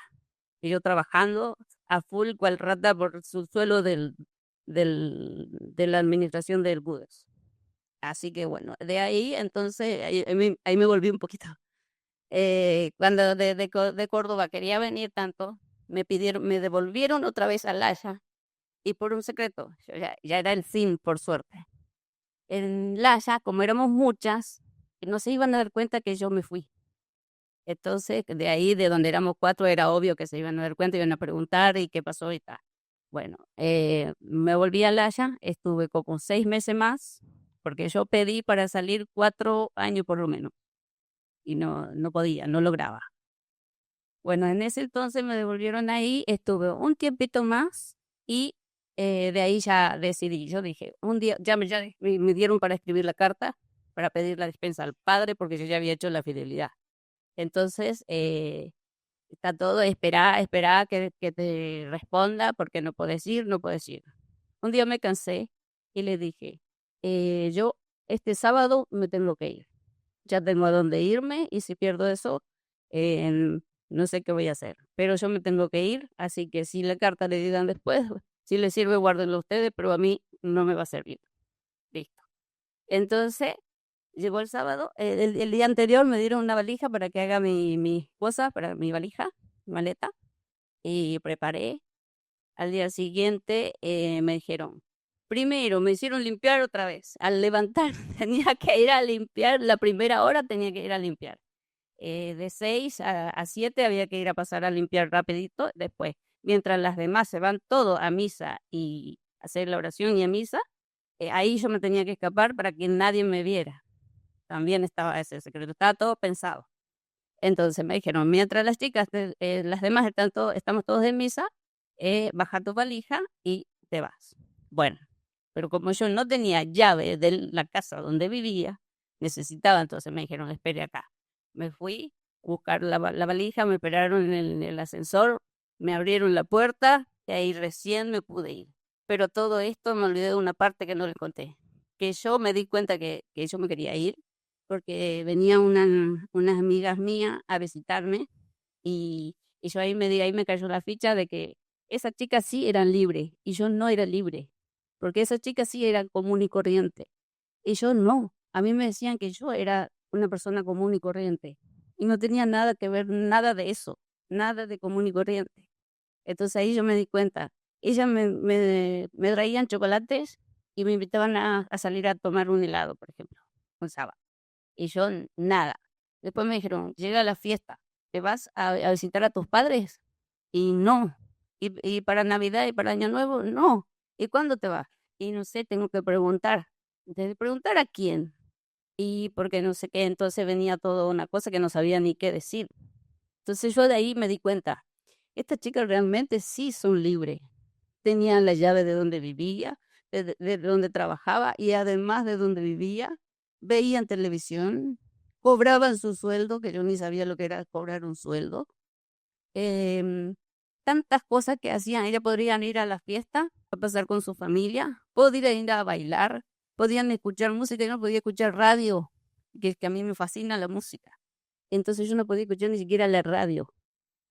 Y yo trabajando a full cual rata por su suelo de la administración del Budes. Así que bueno, de ahí entonces, ahí me volví un poquito. Cuando de Córdoba quería venir tanto, me devolvieron otra vez al Laya. Y por un secreto, ya era el fin, por suerte. En Laya, como éramos muchas, no se iban a dar cuenta que yo me fui. Entonces, de ahí, de donde éramos 4, era obvio que se iban a dar cuenta, iban a preguntar y qué pasó y tal. Bueno, me volví a Laya, estuve como 6 meses más, porque yo pedí para salir 4 años por lo menos. Y no podía, no lograba. Bueno, en ese entonces me devolvieron ahí, estuve un tiempito más y de ahí ya decidí. Yo dije, un día, ya me dieron para escribir la carta, para pedir la dispensa al padre, porque yo ya había hecho la fidelidad. Entonces, está todo, espera que te responda, porque no puedes ir, no puedes ir. Un día me cansé y le dije, yo este sábado me tengo que ir. Ya tengo a dónde irme y si pierdo eso, no sé qué voy a hacer. Pero yo me tengo que ir, así que si la carta le digan después, si les sirve, guárdenlo ustedes, pero a mí no me va a servir. Listo. Entonces, llegó el sábado, el día anterior me dieron una valija para que haga mis cosas, para mi valija, mi maleta, y preparé. Al día siguiente me dijeron, Primero me hicieron limpiar otra vez. Al levantar tenía que ir a limpiar, la primera hora tenía que ir a limpiar. De 6 a 7 había que ir a pasar a limpiar rapidito. Después, mientras las demás se van todo a misa y hacer la oración y a misa, ahí yo me tenía que escapar para que nadie me viera. También estaba ese secreto, estaba todo pensado. Entonces me dijeron, mientras las chicas, las demás estamos todos en misa, baja tu valija y te vas. Bueno, pero como yo no tenía llave de la casa donde vivía, necesitaba, entonces me dijeron, espere acá. Me fui a buscar la valija, me esperaron en el ascensor, me abrieron la puerta y ahí recién me pude ir. Pero todo esto me olvidé de una parte que no les conté, que yo me di cuenta que yo me quería ir, porque venían unas amigas mías a visitarme y yo ahí me cayó la ficha de que esas chicas sí eran libres y yo no era libre, porque esas chicas sí eran común y corriente y yo no. A mí me decían que yo era una persona común y corriente y no tenía nada que ver, nada de eso, nada de común y corriente. Entonces ahí yo me di cuenta. Ellas me traían chocolates y me invitaban a salir a tomar un helado, por ejemplo, un sábado. Y yo nada. Después me dijeron, llega la fiesta, ¿te vas a visitar a tus padres? Y no. Y para Navidad y para Año Nuevo, no. ¿Y cuándo te vas? Y no sé, tengo que preguntar. ¿De preguntar a quién? Y porque no sé qué, entonces venía toda una cosa que no sabía ni qué decir. Entonces yo de ahí me di cuenta, estas chicas realmente sí son libres. Tenían la llave de donde vivía, de donde trabajaba y además de donde vivía, veían televisión, cobraban su sueldo, que yo ni sabía lo que era cobrar un sueldo. Tantas cosas que hacían. Ellas podrían ir a la fiesta, a pasar con su familia, podían ir a bailar, podían escuchar música, yo no podía escuchar radio, que a mí me fascina la música. Entonces yo no podía escuchar ni siquiera la radio.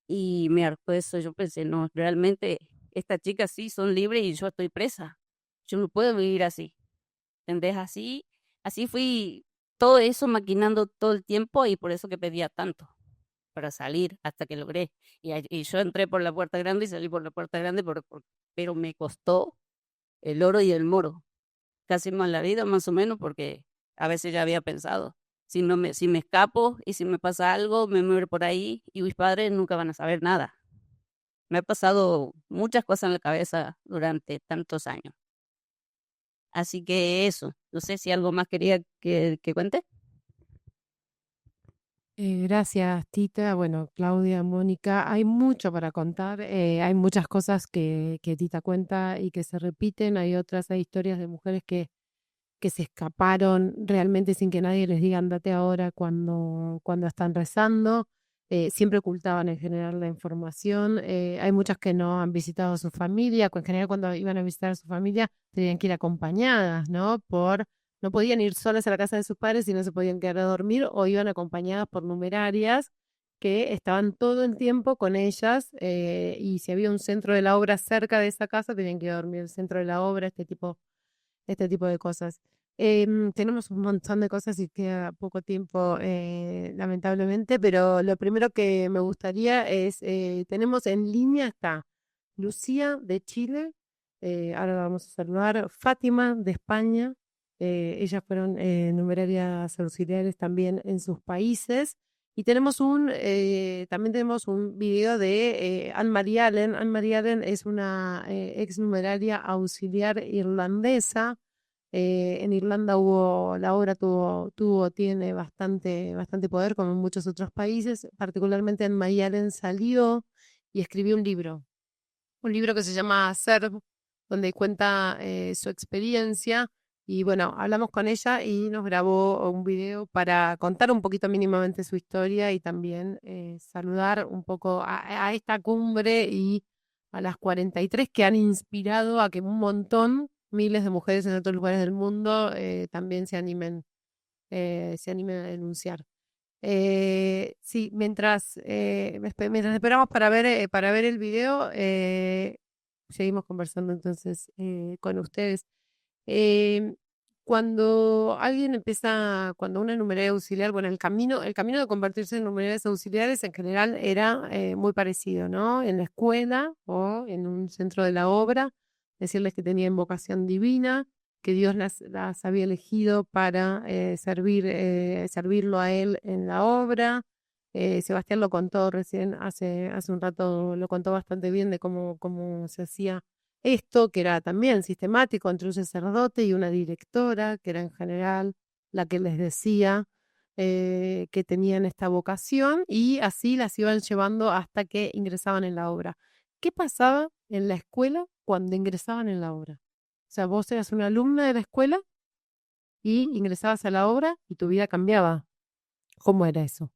Y me hartó eso, yo pensé, no, realmente estas chicas sí son libres y yo estoy presa. Yo no puedo vivir así. ¿Entendés? Así fui todo eso maquinando todo el tiempo y por eso que pedía tanto para salir hasta que logré. Y yo entré por la puerta grande y salí por la puerta grande, pero me costó el oro y el moro. Casi más la vida, más o menos, porque a veces ya había pensado, si me escapo y si me pasa algo, me muero por ahí y mis padres nunca van a saber nada. Me ha pasado muchas cosas en la cabeza durante tantos años. Así que eso, no sé si algo más quería que cuente. Gracias, Tita. Bueno, Claudia, Mónica, hay mucho para contar. Hay muchas cosas que Tita cuenta y que se repiten. Hay historias de mujeres que se escaparon realmente sin que nadie les diga andate ahora cuando están rezando. Siempre ocultaban en general la información. Hay muchas que no han visitado a su familia. En general, cuando iban a visitar a su familia, tenían que ir acompañadas, ¿no? No podían ir solas a la casa de sus padres y no se podían quedar a dormir, o iban acompañadas por numerarias que estaban todo el tiempo con ellas, y si había un centro de la obra cerca de esa casa, tenían que ir a dormir en el centro de la obra, este tipo de cosas. Tenemos un montón de cosas y queda poco tiempo, lamentablemente, pero lo primero que me gustaría es, tenemos en línea, está Lucía de Chile, ahora vamos a saludar, Fátima de España, ellas fueron numerarias auxiliares también en sus países. Y también tenemos un video de Anne-Marie Allen. Anne-Marie Allen es una ex numeraria auxiliar irlandesa. En Irlanda tiene bastante poder, como en muchos otros países. Particularmente Anne-Marie Allen salió y escribió un libro que se llama Serve, donde cuenta su experiencia. Y bueno, hablamos con ella y nos grabó un video para contar un poquito mínimamente su historia y también saludar un poco a esta cumbre y a las 43 que han inspirado a que un montón, miles de mujeres en otros lugares del mundo también se animen a denunciar. Sí, mientras esperamos para ver el video, seguimos conversando entonces con ustedes. Cuando una numeraria auxiliar, bueno, el camino de convertirse en numerarias auxiliares en general era muy parecido, ¿no? En la escuela o en un centro de la obra, decirles que tenían vocación divina, que Dios las había elegido para servirlo a Él en la obra. Sebastián lo contó recién, hace un rato, lo contó bastante bien de cómo se hacía esto, que era también sistemático entre un sacerdote y una directora, que era en general la que les decía que tenían esta vocación, y así las iban llevando hasta que ingresaban en la obra. ¿Qué pasaba en la escuela cuando ingresaban en la obra? O sea, vos eras una alumna de la escuela y ingresabas a la obra y tu vida cambiaba. ¿Cómo era eso?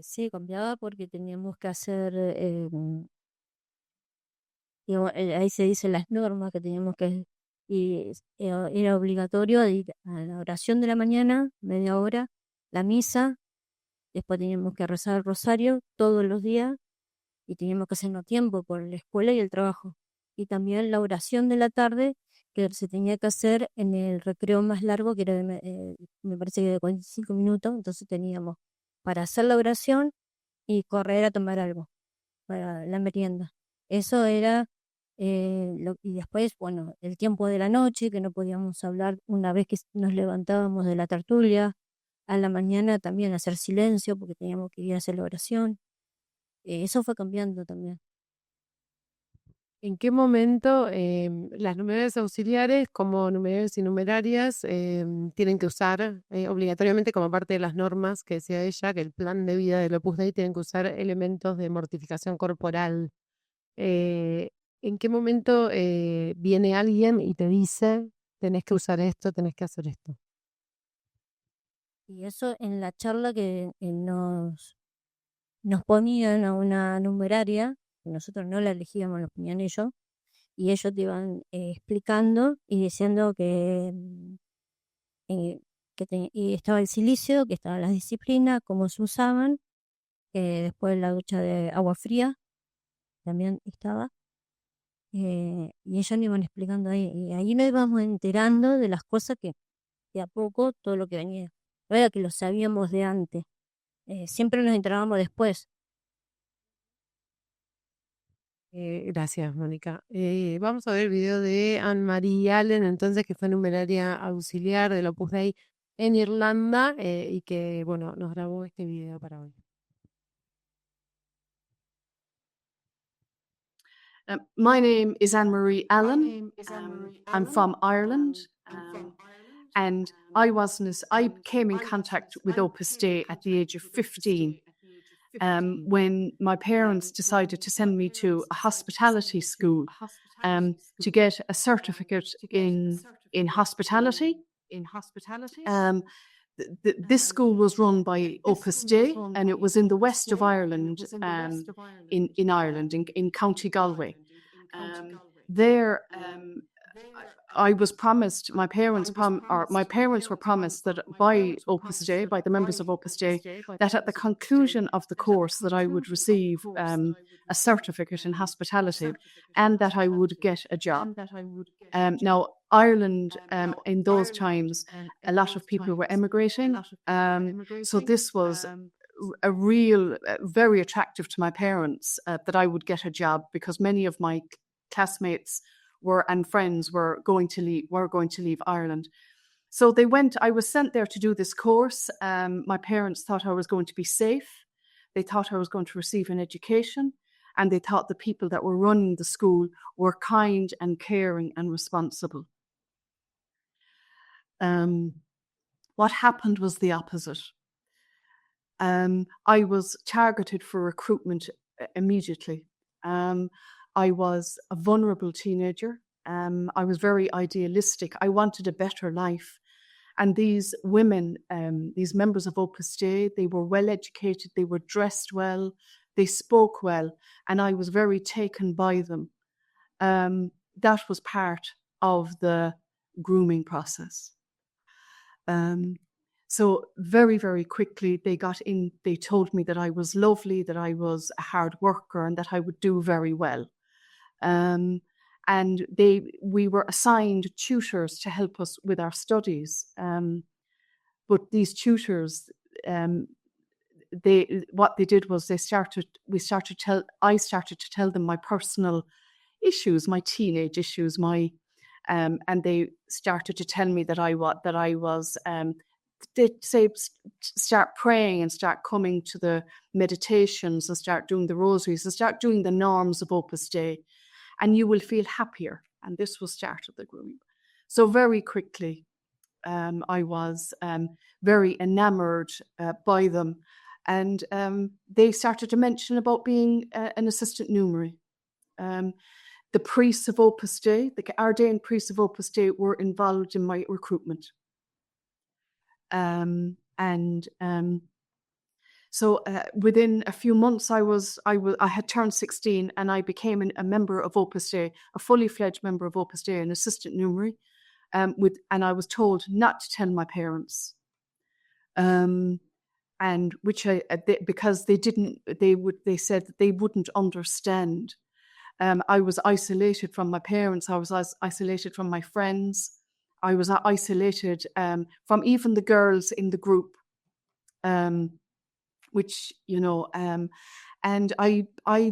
Sí, cambiaba porque teníamos que hacer, ahí se dicen las normas que teníamos que, y era obligatorio ir a la oración de la mañana, media hora, la misa, después teníamos que rezar el rosario todos los días y teníamos que hacernos tiempo por la escuela y el trabajo. Y también la oración de la tarde, que se tenía que hacer en el recreo más largo, que era me parece que de 45 minutos, entonces teníamos para hacer la oración y correr a tomar algo para la merienda. Eso era, y después, bueno, el tiempo de la noche, que no podíamos hablar una vez que nos levantábamos de la tertulia, a la mañana también hacer silencio porque teníamos que ir a hacer la oración. Eso fue cambiando también. ¿En qué momento las numerarias auxiliares, como numerarias y numerarias, tienen que usar obligatoriamente, como parte de las normas que decía ella, que el plan de vida del Opus Dei tienen que usar elementos de mortificación corporal? ¿En qué momento viene alguien y te dice, tenés que usar esto, tenés que hacer esto? Y eso en la charla que nos ponían a una numeraria, que nosotros no la elegíamos, lo ponían ellos, y ellos te iban explicando y diciendo y estaba el silicio, que estaban las disciplinas, cómo se usaban, después la ducha de agua fría también estaba, y ellos nos iban explicando ahí, y ahí nos íbamos enterando de las cosas que de a poco, todo lo que venía. No era que lo sabíamos de antes, siempre nos enterábamos después. Gracias, Mónica. Vamos a ver el video de Anne-Marie Allen, entonces, que fue numeraria auxiliar del Opus Dei en Irlanda y que, bueno, nos grabó este video para hoy. My name is Anne-Marie Allen. I'm from Ireland. And I came in contact with Opus Dei at the age of 15 when my parents decided to send me to a hospitality school to get a certificate in hospitality. This school was run by Opus Dei, and it was in the west of Ireland, in Ireland, in County Galway. There, I was promised. My parents were promised that by Opus Dei, by the members of Opus Dei, that at the conclusion of the course, that I would receive a certificate in hospitality, and that I would get a job. Now, Ireland, in those times, a lot of people were emigrating, so this was a real, very attractive to my parents that I would get a job, because many of my classmates and friends were going to leave Ireland. So they went. I was sent there to do this course. My parents thought I was going to be safe. They thought I was going to receive an education, and they thought the people that were running the school were kind and caring and responsible. What happened was the opposite. I was targeted for recruitment immediately. I was a vulnerable teenager. I was very idealistic. I wanted a better life. And these women, these members of Opus Dei, they were well educated, they were dressed well, they spoke well, and I was very taken by them. That was part of the grooming process. So very, very quickly they got in, they told me that I was lovely, that I was a hard worker, and that I would do very well. And we were assigned tutors to help us with our studies. But these tutors, what they did was I started to tell them my personal issues, my teenage issues, and they started to tell me that I was they say start praying and start coming to the meditations and start doing the rosaries and start doing the norms of Opus Dei, and you will feel happier. And this was start of the group. So very quickly, I was very enamored by them, and they started to mention about being an assistant numerary. The priests of Opus Dei, the ordained priests of Opus Dei, were involved in my recruitment. So within a few months, I had turned 16, and I became a member of Opus Dei, a fully fledged member of Opus Dei, an assistant numerary. And I was told not to tell my parents, and because they said that they wouldn't understand. I was isolated from my parents. I was isolated from my friends. I was isolated from even the girls in the group, which, and I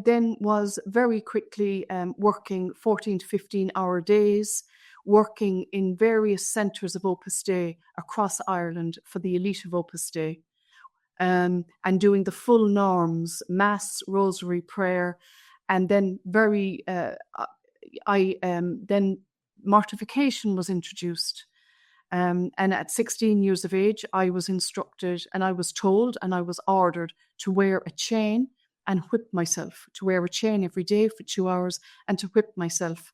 then was very quickly working 14 to 15-hour days, working in various centres of Opus Dei across Ireland for the elite of Opus Dei, and doing the full norms, Mass, Rosary, prayer, and then then mortification was introduced. And at 16 years of age, I was instructed and I was told and I was ordered to wear a chain and whip myself, to wear a chain every day for 2 hours and to whip myself.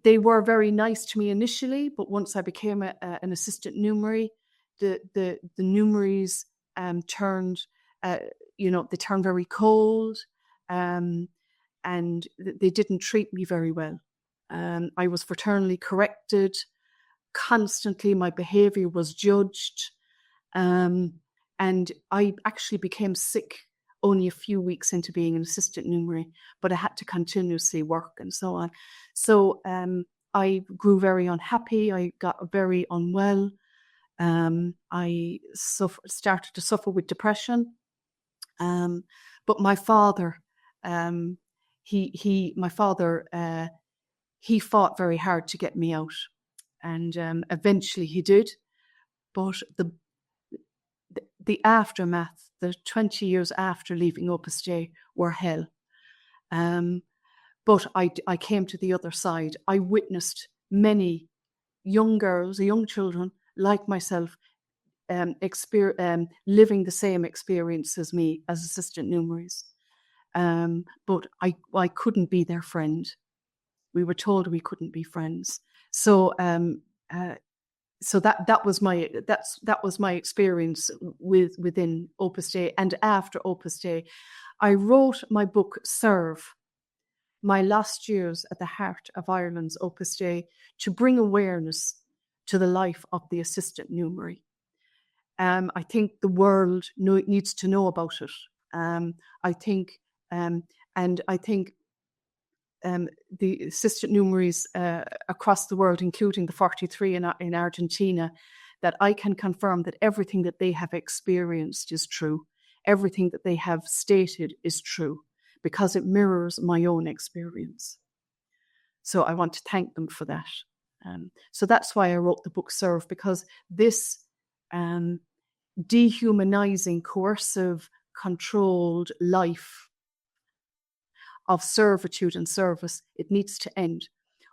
They were very nice to me initially, but once I became an assistant numerary, the numeraries turned, they turned very cold, and they didn't treat me very well. I was fraternally corrected constantly. My behavior was judged, and I actually became sick only a few weeks into being an assistant numerary, but I had to continuously work and so on. So I grew very unhappy. I got very unwell. I started to suffer with depression. But my father, he fought very hard to get me out, and eventually he did. But the aftermath, the 20 years after leaving Opus Dei, were hell. But I came to the other side. I witnessed many young girls, young children like myself, living the same experience as me as assistant numeraries. But I couldn't be their friend. We were told we couldn't be friends. So that was my experience within Opus Dei. And after Opus Dei, I wrote my book Serve, My Last Years at the Heart of Ireland's Opus Dei, to bring awareness to the life of the assistant numerary. I think the world needs to know about it. I think the assistant numeraries across the world, including the 43 in Argentina, that I can confirm that everything that they have experienced is true. Everything that they have stated is true, because it mirrors my own experience. So I want to thank them for that. So that's why I wrote the book Serve, because this dehumanizing, coercive, controlled life of servitude and service, it needs to end.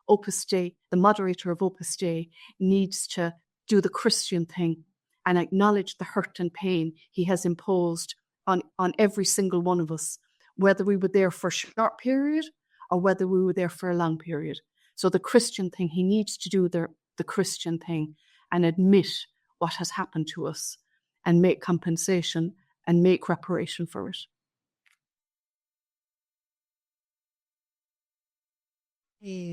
Opus Dei, the moderator of Opus Dei, needs to do the Christian thing and acknowledge the hurt and pain he has imposed on every single one of us, whether we were there for a short period or whether we were there for a long period. So the Christian thing, he needs to do the Christian thing and admit what has happened to us and make compensation and make reparation for it.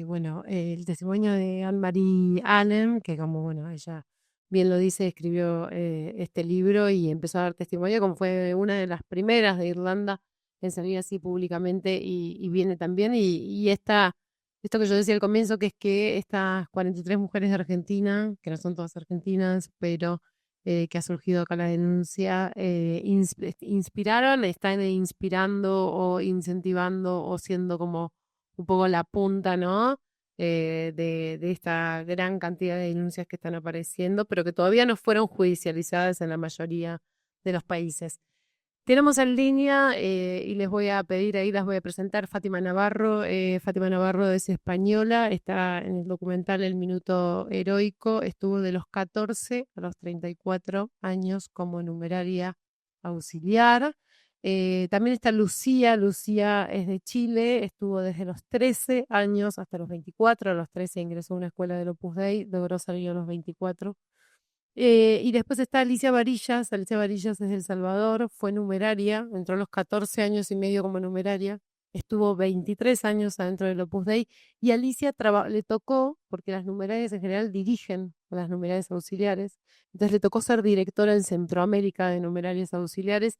Bueno, el testimonio de Anne-Marie Allen, que como ella bien lo dice, escribió este libro y empezó a dar testimonio, como fue una de las primeras de Irlanda en salir así públicamente, y viene también, y esto que yo decía al comienzo, que es que estas 43 mujeres de Argentina, que no son todas argentinas, pero que ha surgido acá la denuncia, inspiraron, están inspirando o incentivando o siendo como un poco la punta, ¿no? De esta gran cantidad de denuncias que están apareciendo, pero que todavía no fueron judicializadas en la mayoría de los países. Tenemos en línea y les voy a pedir, ahí las voy a presentar, Fátima Navarro. Fátima Navarro es española, está en el documental El Minuto Heroico, estuvo de los 14 a los 34 años como numeraria auxiliar. También está Lucía es de Chile, estuvo desde los 13 años hasta los 24, a los 13 ingresó a una escuela del Opus Dei, logró salir a los 24. Y después está Alicia Varillas es de El Salvador, fue numeraria, entró a los 14 años y medio como numeraria, estuvo 23 años adentro del Opus Dei, y Alicia le tocó, porque las numerarias en general dirigen a las numerarias auxiliares, entonces le tocó ser directora en Centroamérica de numerarias auxiliares.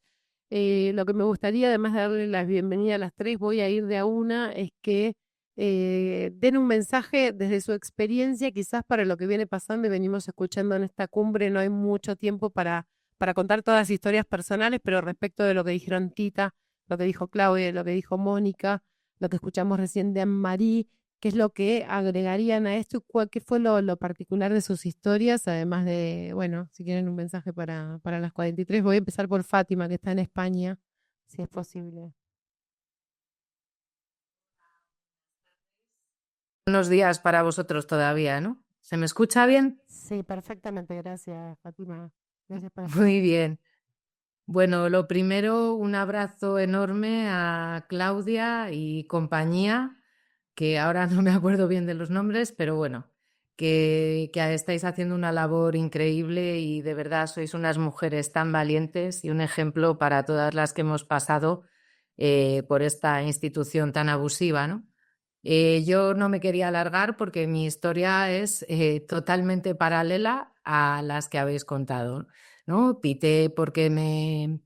Lo que me gustaría, además de darle la bienvenida a las tres, voy a ir de a una, es que den un mensaje desde su experiencia, quizás para lo que viene pasando y venimos escuchando en esta cumbre. No hay mucho tiempo para contar todas las historias personales, pero respecto de lo que dijeron Tita, lo que dijo Claudia, lo que dijo Mónica, lo que escuchamos recién de Anne-Marie, ¿qué es lo que agregarían a esto y qué fue lo particular de sus historias? Además de, bueno, si quieren un mensaje para las 43, voy a empezar por Fátima, que está en España, si es posible. Buenos días para vosotros todavía, ¿no? ¿Se me escucha bien? Sí, perfectamente, gracias, Fátima. Gracias por Muy bien. Bueno, lo primero, un abrazo enorme a Claudia y compañía, que ahora no me acuerdo bien de los nombres, pero bueno, que estáis haciendo una labor increíble y de verdad sois unas mujeres tan valientes y un ejemplo para todas las que hemos pasado por esta institución tan abusiva, ¿no? Yo no me quería alargar porque mi historia es totalmente paralela a las que habéis contado, ¿no? Pité porque me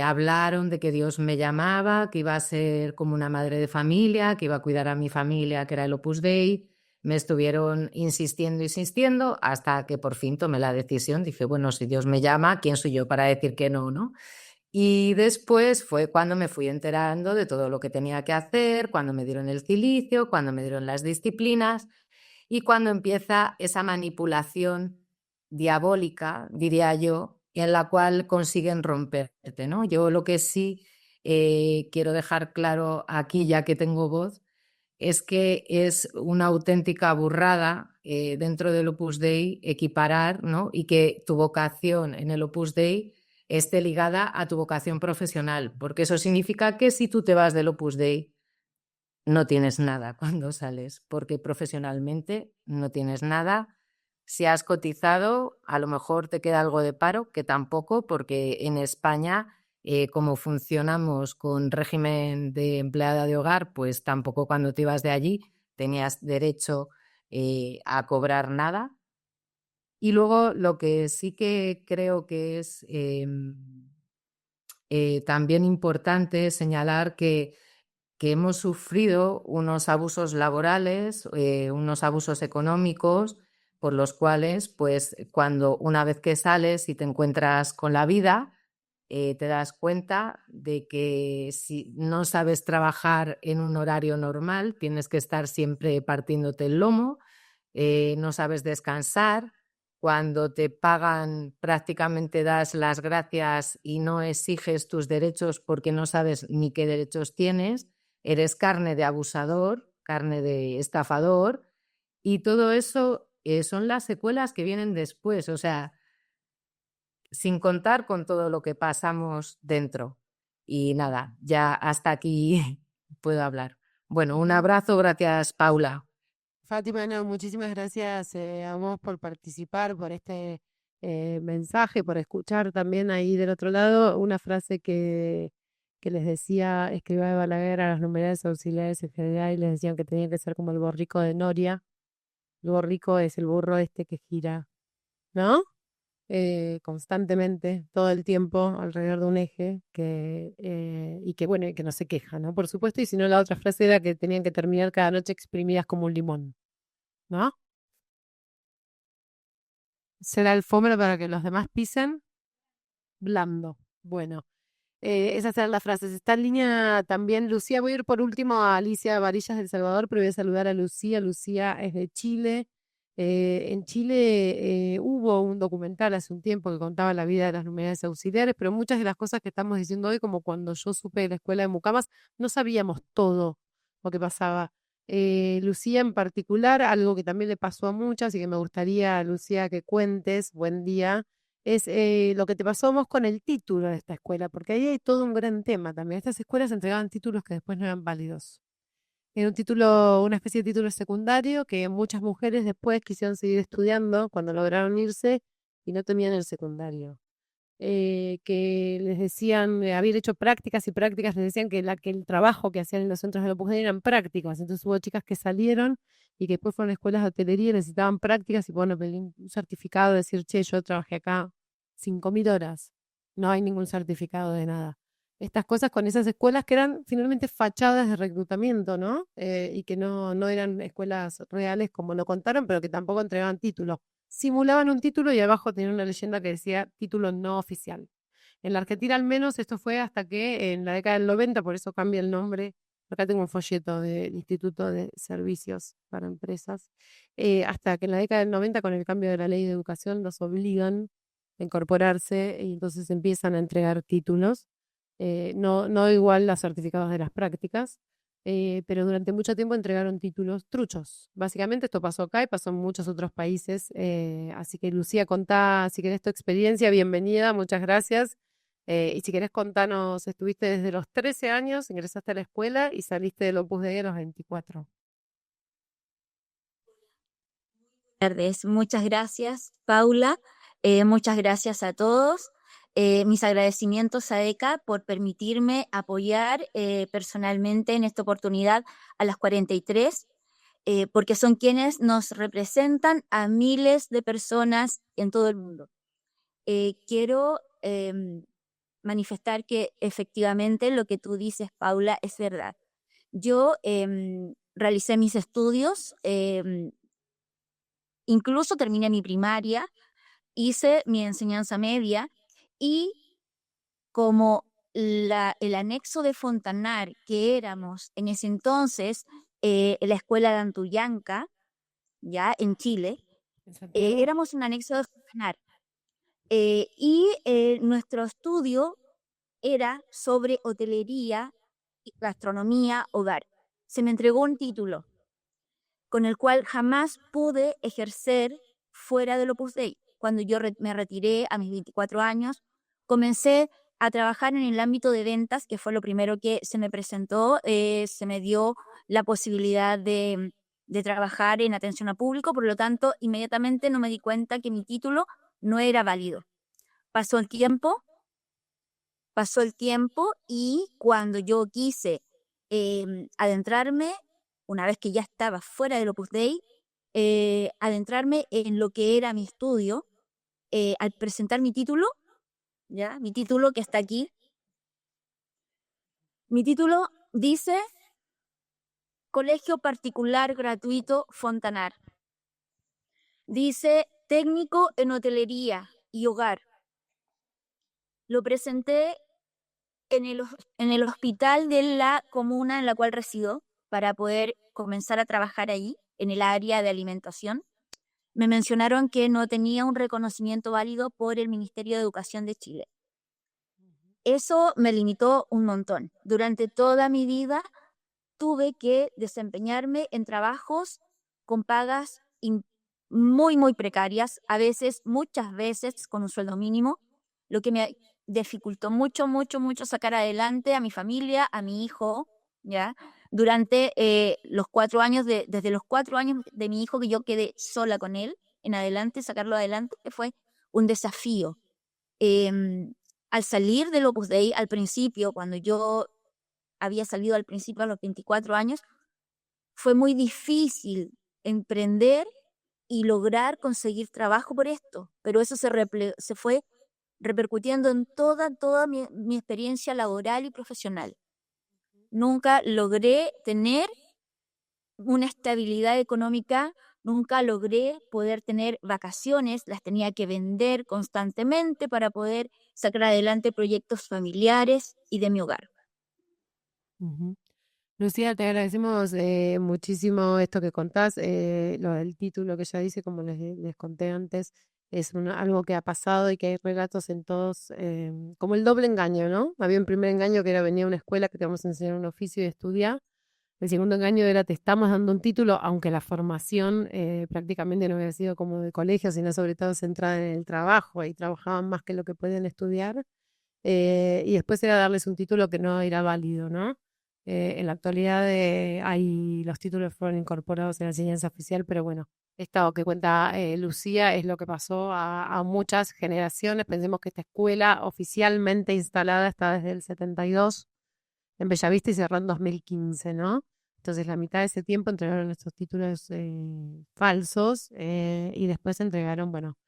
hablaron de que Dios me llamaba, que iba a ser como una madre de familia, que iba a cuidar a mi familia, que era el Opus Dei. Me estuvieron insistiendo hasta que por fin tomé la decisión. Dije, bueno, si Dios me llama, ¿quién soy yo para decir que no, no? Y después fue cuando me fui enterando de todo lo que tenía que hacer, cuando me dieron el cilicio, cuando me dieron las disciplinas y cuando empieza esa manipulación diabólica, diría yo, en la cual consiguen romperte, ¿no? Yo lo que sí quiero dejar claro aquí, ya que tengo voz, es que es una auténtica burrada dentro del Opus Dei equiparar, ¿no? Y que tu vocación en el Opus Dei esté ligada a tu vocación profesional, porque eso significa que si tú te vas del Opus Dei no tienes nada cuando sales, porque profesionalmente no tienes nada. Si has cotizado, a lo mejor te queda algo de paro, que tampoco, porque en España, como funcionamos con régimen de empleada de hogar, pues tampoco cuando te ibas de allí tenías derecho a cobrar nada. Y luego lo que sí que creo que es también importante señalar que hemos sufrido unos abusos laborales, unos abusos económicos, por los cuales, pues, cuando una vez que sales y te encuentras con la vida, te das cuenta de que si no sabes trabajar en un horario normal, tienes que estar siempre partiéndote el lomo, no sabes descansar. Cuando te pagan, prácticamente das las gracias y no exiges tus derechos porque no sabes ni qué derechos tienes. Eres carne de abusador, carne de estafador, y todo eso son las secuelas que vienen después, o sea, sin contar con todo lo que pasamos dentro. Y nada, ya hasta aquí puedo hablar. Bueno, un abrazo, gracias, Paula. Fátima, no, muchísimas gracias a vos por participar, por este mensaje, por escuchar también ahí del otro lado una frase que les decía Escrivá de Balaguer a las numerarias auxiliares en general, y les decían que tenían que ser como el borrico de Noria. El borrico es el burro este que gira, ¿no? Constantemente, todo el tiempo, alrededor de un eje, y que bueno, y que no se queja, ¿no? Por supuesto, y si no, la otra frase era que tenían que terminar cada noche exprimidas como un limón, ¿no? será el fómero para que los demás pisen. Blando. Bueno, esas eran las frases. Está en línea también Lucía. Voy a ir por último a Alicia Varillas de El Salvador, pero voy a saludar a Lucía. Lucía es de Chile. En Chile hubo un documental hace un tiempo que contaba la vida de las numerarias auxiliares, pero muchas de las cosas que estamos diciendo hoy, como cuando yo supe de la escuela de Mucamas, no sabíamos todo lo que pasaba. Lucía en particular, algo que también le pasó a muchas y que me gustaría, Lucía, que cuentes, buen día, es lo que te pasó a vos con el título de esta escuela, porque ahí hay todo un gran tema también. Estas escuelas entregaban títulos que después no eran válidos. Era un título, una especie de título secundario que muchas mujeres después quisieron seguir estudiando cuando lograron irse y no tenían el secundario. Que les decían, habían hecho prácticas y prácticas, les decían que el trabajo que hacían en los centros de Opus Dei eran prácticas. Entonces hubo chicas que salieron y que después fueron a escuelas de hotelería y necesitaban prácticas y bueno, pedían un certificado, decir, che, yo trabajé acá 5.000 horas. No hay ningún certificado de nada. Estas cosas con esas escuelas que eran finalmente fachadas de reclutamiento, ¿no? Y que no eran escuelas reales como lo contaron, pero que tampoco entregaban títulos. Simulaban un título y abajo tenían una leyenda que decía título no oficial. En la Argentina al menos esto fue hasta que en la década del 90, por eso cambia el nombre. Acá tengo un folleto del Instituto de Servicios para Empresas. Hasta que en la década del 90, con el cambio de la ley de educación, los obligan a incorporarse y entonces empiezan a entregar títulos. No igual los certificados de las prácticas, pero durante mucho tiempo entregaron títulos truchos. Básicamente esto pasó acá y pasó en muchos otros países. Así que Lucía, contá, si querés tu experiencia, bienvenida, muchas gracias. Y si querés contanos, estuviste desde los 13 años, ingresaste a la escuela y saliste del Opus Dei a los 24. Tardes. Muchas gracias, Paula. Muchas gracias a todos. Mis agradecimientos a ECA por permitirme apoyar personalmente en esta oportunidad a las 43, porque son quienes nos representan a miles de personas en todo el mundo. Quiero manifestar que efectivamente lo que tú dices, Paula, es verdad. Yo realicé mis estudios, incluso terminé mi primaria, hice mi enseñanza media y como el anexo de Fontanar, que éramos en ese entonces la escuela de Antuyanca, ya en Chile, éramos un anexo de Fontanar. Y nuestro estudio era sobre hotelería, gastronomía, hogar. Se me entregó un título con el cual jamás pude ejercer fuera del Opus Dei. Cuando yo me retiré a mis 24 años, comencé a trabajar en el ámbito de ventas, que fue lo primero que se me presentó. Se me dio la posibilidad de trabajar en atención al público, por lo tanto, inmediatamente no me di cuenta que mi título no era válido. Pasó el tiempo y cuando yo quise adentrarme, una vez que ya estaba fuera del Opus Dei, adentrarme en lo que era mi estudio, al presentar mi título, ¿ya? Mi título que está aquí. Mi título dice Colegio Particular Gratuito Fontanar. Dice técnico en hotelería y hogar. Lo presenté en el hospital de la comuna en la cual resido para poder comenzar a trabajar ahí, en el área de alimentación. Me mencionaron que no tenía un reconocimiento válido por el Ministerio de Educación de Chile. Eso me limitó un montón. Durante toda mi vida tuve que desempeñarme en trabajos con pagas muy, muy precarias, muchas veces con un sueldo mínimo, lo que me dificultó mucho sacar adelante a mi familia, a mi hijo, ¿ya? Durante los 4 años, desde los 4 años de mi hijo que yo quedé sola con él, en adelante, sacarlo adelante fue un desafío. Al salir del Opus Dei, al principio, cuando yo había salido al principio a los 24 años, fue muy difícil emprender y lograr conseguir trabajo por esto, pero eso se fue repercutiendo en toda mi experiencia laboral y profesional. Nunca logré tener una estabilidad económica nunca logré poder tener vacaciones, las tenía que vender constantemente para poder sacar adelante proyectos familiares y de mi hogar. Ujú. Lucía, te agradecemos muchísimo esto que contás. Lo del título que ya dice, como les conté antes, es algo que ha pasado y que hay relatos en todos, como el doble engaño, ¿no? Había un primer engaño que era venir a una escuela que te vamos a enseñar un oficio y estudiar. El segundo engaño era te estamos dando un título, aunque la formación prácticamente no había sido como de colegio, sino sobre todo centrada en el trabajo y trabajaban más que lo que podían estudiar. Y después era darles un título que no era válido, ¿no? En la actualidad los títulos fueron incorporados en la enseñanza oficial, pero bueno, esto que cuenta Lucía es lo que pasó a muchas generaciones. Pensemos que esta escuela oficialmente instalada está desde el 72 en Bellavista y cerró en 2015, ¿no? Entonces la mitad de ese tiempo entregaron estos títulos falsos y después entregaron, bueno,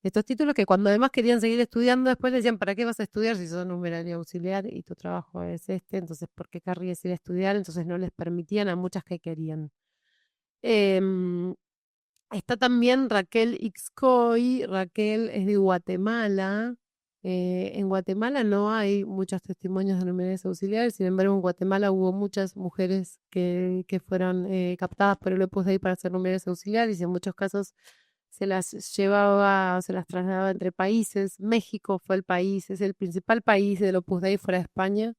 estos títulos que cuando además querían seguir estudiando, después le decían, ¿para qué vas a estudiar si sos numerario auxiliar y tu trabajo es este? Entonces, ¿por qué querrías ir a estudiar? Entonces no les permitían a muchas que querían. Em, Está también Raquel Ixcoy. Raquel es de Guatemala. En Guatemala no hay muchos testimonios de numerarios auxiliares, sin embargo en Guatemala hubo muchas mujeres que fueron captadas por el Opus Dei para ser numerarios auxiliares y en muchos casos se las llevaba o se las trasladaba entre países. México fue el país, es el principal país del Opus Dei fuera de España,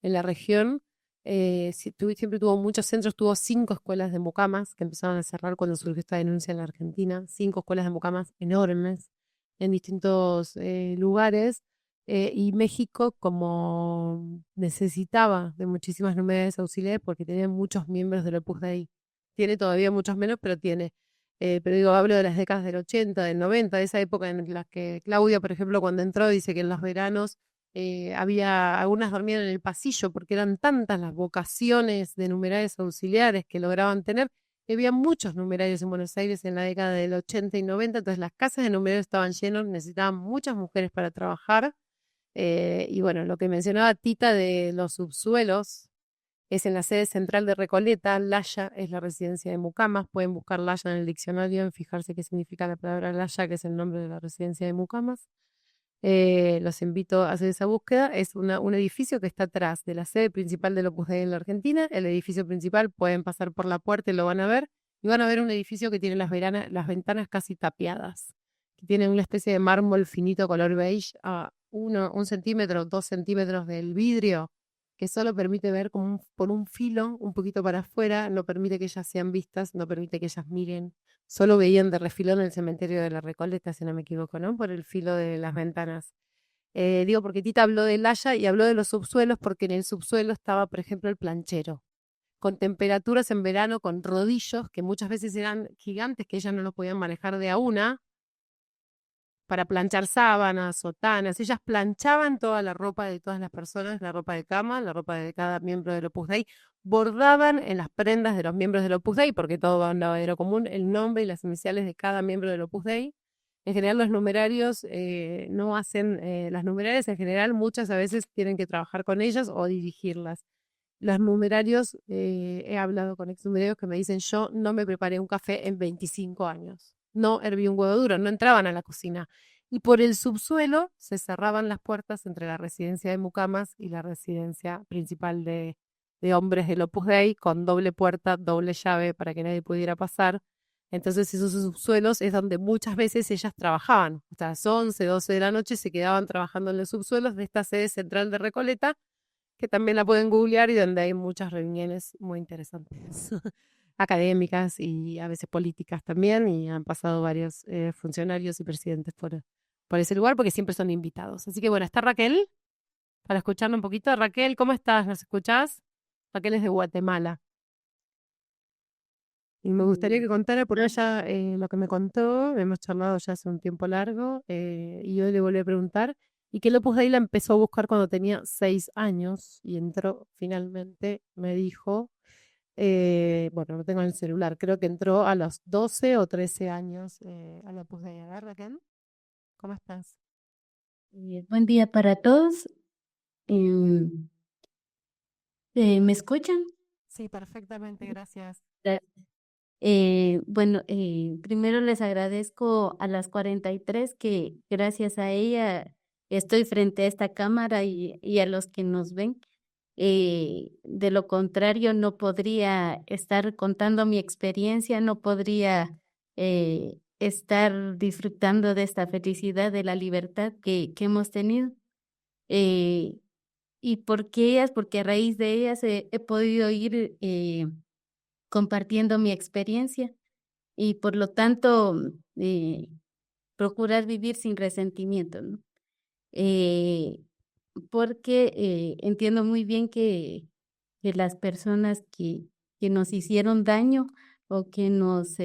en la región. Siempre tuvo muchos centros, tuvo 5 escuelas de mucamas que empezaron a cerrar cuando surgió esta denuncia en la Argentina, 5 escuelas de mucamas enormes en distintos lugares. Y México, como necesitaba de muchísimas numerarias auxiliares porque tenía muchos miembros del Opus Dei, tiene todavía muchos menos, pero tiene. Pero digo, hablo de las décadas del 80, del 90, de esa época en la que Claudia, por ejemplo, cuando entró, dice que en los veranos había algunas dormían en el pasillo porque eran tantas las vocaciones de numerarios auxiliares que lograban tener, que había muchos numerarios en Buenos Aires en la década del 80 y 90, entonces las casas de numerarios estaban llenas, necesitaban muchas mujeres para trabajar. Y bueno, lo que mencionaba Tita de los subsuelos es en la sede central de Recoleta. Laya es la residencia de mucamas. Pueden buscar Laya en el diccionario, en fijarse qué significa la palabra Laya, que es el nombre de la residencia de mucamas. Los invito a hacer esa búsqueda. Es un edificio que está atrás de la sede principal del Opus Dei en la Argentina. El edificio principal, pueden pasar por la puerta y lo van a ver. Y van a ver un edificio que tiene las ventanas casi tapiadas, que tiene una especie de mármol finito color beige a 1 centímetro, 2 centímetros del vidrio, que solo permite ver como por un filo un poquito para afuera, no permite que ellas sean vistas, no permite que ellas miren. Solo veían de refilón el cementerio de la Recoleta, si no me equivoco, ¿no? Por el filo de las ventanas. Digo, porque Tita habló del Haya y habló de los subsuelos, porque en el subsuelo estaba, por ejemplo, el planchero, con temperaturas en verano, con rodillos, que muchas veces eran gigantes, que ellas no los podían manejar de a una, para planchar sábanas, sotanas. Ellas planchaban toda la ropa de todas las personas, la ropa de cama, la ropa de cada miembro del Opus Dei, bordaban en las prendas de los miembros del Opus Dei, porque todo va a un lavadero común, el nombre y las iniciales de cada miembro del Opus Dei. En general los numerarios no hacen, las numerarias en general muchas a veces tienen que trabajar con ellas o dirigirlas. Los numerarios, he hablado con exnumerarios que me dicen, yo no me preparé un café en 25 años, no herví un huevo duro, no entraban a la cocina. Y por el subsuelo se cerraban las puertas entre la residencia de mucamas y la residencia principal de hombres del Opus Dei, con doble puerta, doble llave para que nadie pudiera pasar. Entonces esos subsuelos es donde muchas veces ellas trabajaban. Hasta las 11, 12 de la noche se quedaban trabajando en los subsuelos de esta sede central de Recoleta, que también la pueden googlear y donde hay muchas reuniones muy interesantes, académicas y a veces políticas también, y han pasado varios funcionarios y presidentes por ese lugar porque siempre son invitados. Así que bueno, está Raquel, para escucharla un poquito. Raquel, ¿cómo estás? ¿Nos escuchás? Raquel es de Guatemala. Y me gustaría que contara por ella lo que me contó. Hemos charlado ya hace un tiempo largo y hoy le volví a preguntar. Y que el Opus Dei la empezó a buscar cuando tenía 6 años y entró finalmente, me dijo, bueno, lo tengo en el celular, creo que entró a los 12 o 13 años al Opus Dei. A ver, Raquel, ¿cómo estás? Buen día para todos. ¿Me escuchan? Sí, perfectamente, gracias. Primero les agradezco a las 43 que gracias a ella estoy frente a esta cámara y a los que nos ven. De lo contrario, no podría estar contando mi experiencia, no podría estar disfrutando de esta felicidad, de la libertad que hemos tenido. ¿Y por qué ellas? Porque a raíz de ellas he podido ir compartiendo mi experiencia y por lo tanto procurar vivir sin resentimiento, ¿no? Porque entiendo muy bien que las personas que nos hicieron daño o que nos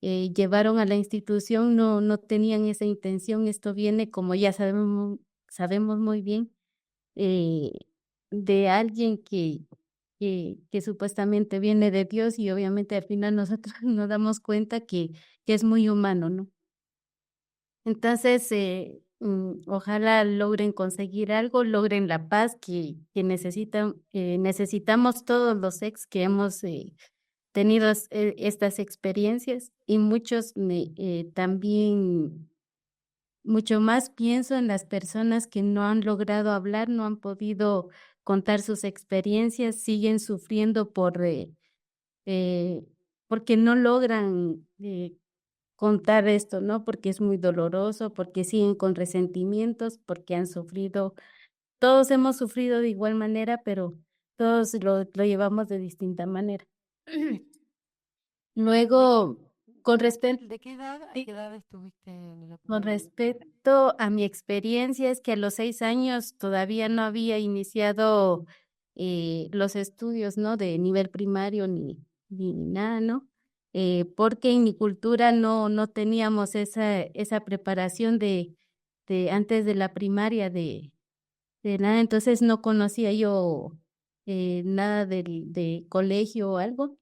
llevaron a la institución no tenían esa intención. Esto viene, como ya sabemos muy bien, eh, de alguien que supuestamente viene de Dios y obviamente al final nosotros nos damos cuenta que es muy humano, ¿no? Entonces, ojalá logren conseguir algo, logren la paz que necesitamos todos los ex que hemos tenido estas experiencias y muchos también, mucho más pienso en las personas que no han logrado hablar, no han podido contar sus experiencias, siguen sufriendo porque no logran contar esto, ¿no? Porque es muy doloroso, porque siguen con resentimientos, porque han sufrido. Todos hemos sufrido de igual manera, pero todos lo llevamos de distinta manera. Luego, con respecto ¿De qué edad, a qué edad estuviste en el Opus con Dei? respecto a mi experiencia, es que a los 6 años todavía no había iniciado los estudios, ¿no? De nivel primario ni nada, ¿no? Porque en mi cultura no teníamos esa preparación de antes de la primaria de nada, entonces no conocía yo nada de colegio o algo.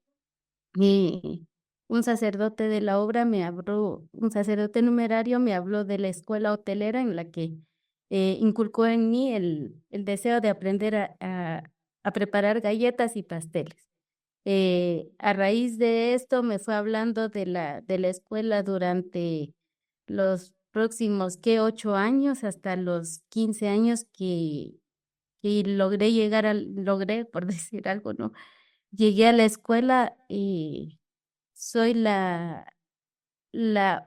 Y un sacerdote de la obra me habló, un sacerdote numerario me habló de la escuela hotelera en la que inculcó en mí el deseo de aprender a preparar galletas y pasteles. A raíz de esto me fue hablando de la escuela durante los próximos, 8 años, hasta los 15 años que logré logré, por decir algo, ¿no? Llegué a la escuela y soy la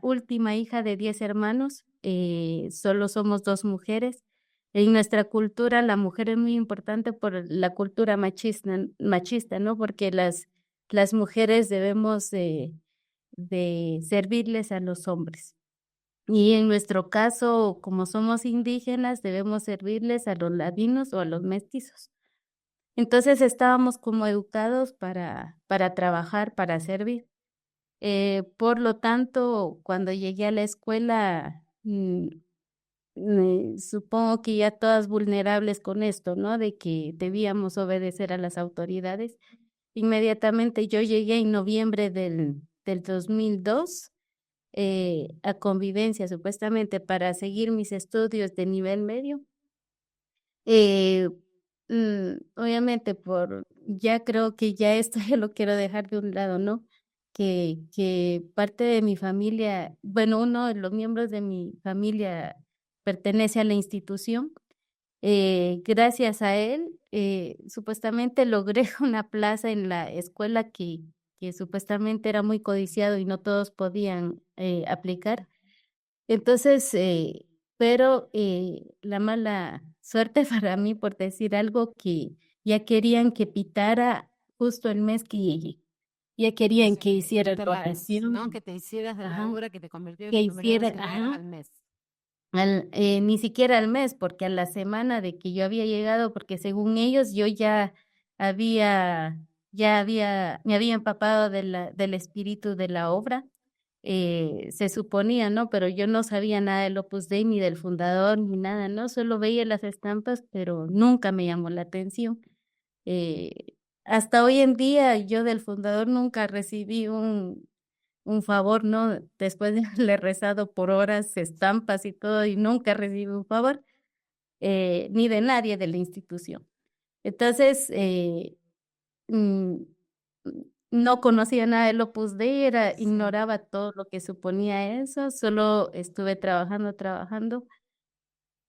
última hija de 10 hermanos, solo somos 2 mujeres. En nuestra cultura la mujer es muy importante por la cultura machista, ¿no? Porque las mujeres debemos de servirles a los hombres. Y en nuestro caso, como somos indígenas, debemos servirles a los ladinos o a los mestizos. Entonces estábamos como educados para trabajar, para servir. Por lo tanto, cuando llegué a la escuela, supongo que ya todas vulnerables con esto, ¿no? De que debíamos obedecer a las autoridades. Inmediatamente yo llegué en noviembre del 2002 a Convivencia, supuestamente para seguir mis estudios de nivel medio. Eh, Obviamente ya creo que ya esto ya lo quiero dejar de un lado, ¿no? Que parte de mi familia, bueno, uno de los miembros de mi familia pertenece a la institución. Gracias a él, supuestamente logré una plaza en la escuela que supuestamente era muy codiciado y no todos podían aplicar. Entonces, pero la mala suerte para mí, por decir algo, que ya querían que pitara justo el mes que llegué. Ya O querían sea, que hiciera la literal, ¿no? oración, Que te hicieras de la ajá, obra que te convirtió que en numeral hiciera, auxiliar ajá, al mes. ni siquiera al mes, porque a la semana de que yo había llegado, porque según ellos yo había, me había empapado del espíritu de la obra, se suponía, ¿no? Pero yo no sabía nada del Opus Dei, ni del fundador, ni nada, ¿no? Solo veía las estampas, pero nunca me llamó la atención. Eh, Hasta hoy en día yo del fundador nunca recibí un favor, ¿no? Después de haberle rezado por horas, estampas y todo, y nunca recibí un favor, ni de nadie de la institución. Entonces, mm, no conocía nada del Opus Dei, ignoraba todo lo que suponía eso, solo estuve trabajando.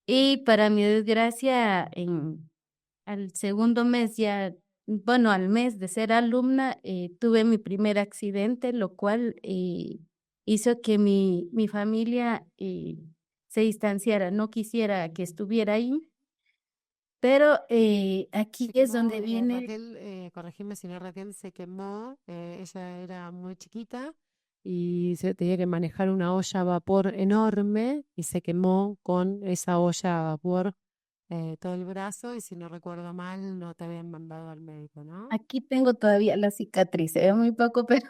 Y para mi desgracia, al segundo mes ya, bueno, al mes de ser alumna, tuve mi primer accidente, lo cual hizo que mi familia se distanciara, no quisiera que estuviera ahí. Pero aquí Se es donde quemó, viene, Raquel, corregime si no, Raquel se quemó, ella era muy chiquita y se tenía que manejar una olla a vapor enorme y se quemó con esa olla a vapor todo el brazo y si no recuerdo mal no te habían mandado al médico, ¿no? aquí tengo todavía la cicatriz, se ve muy poco, pero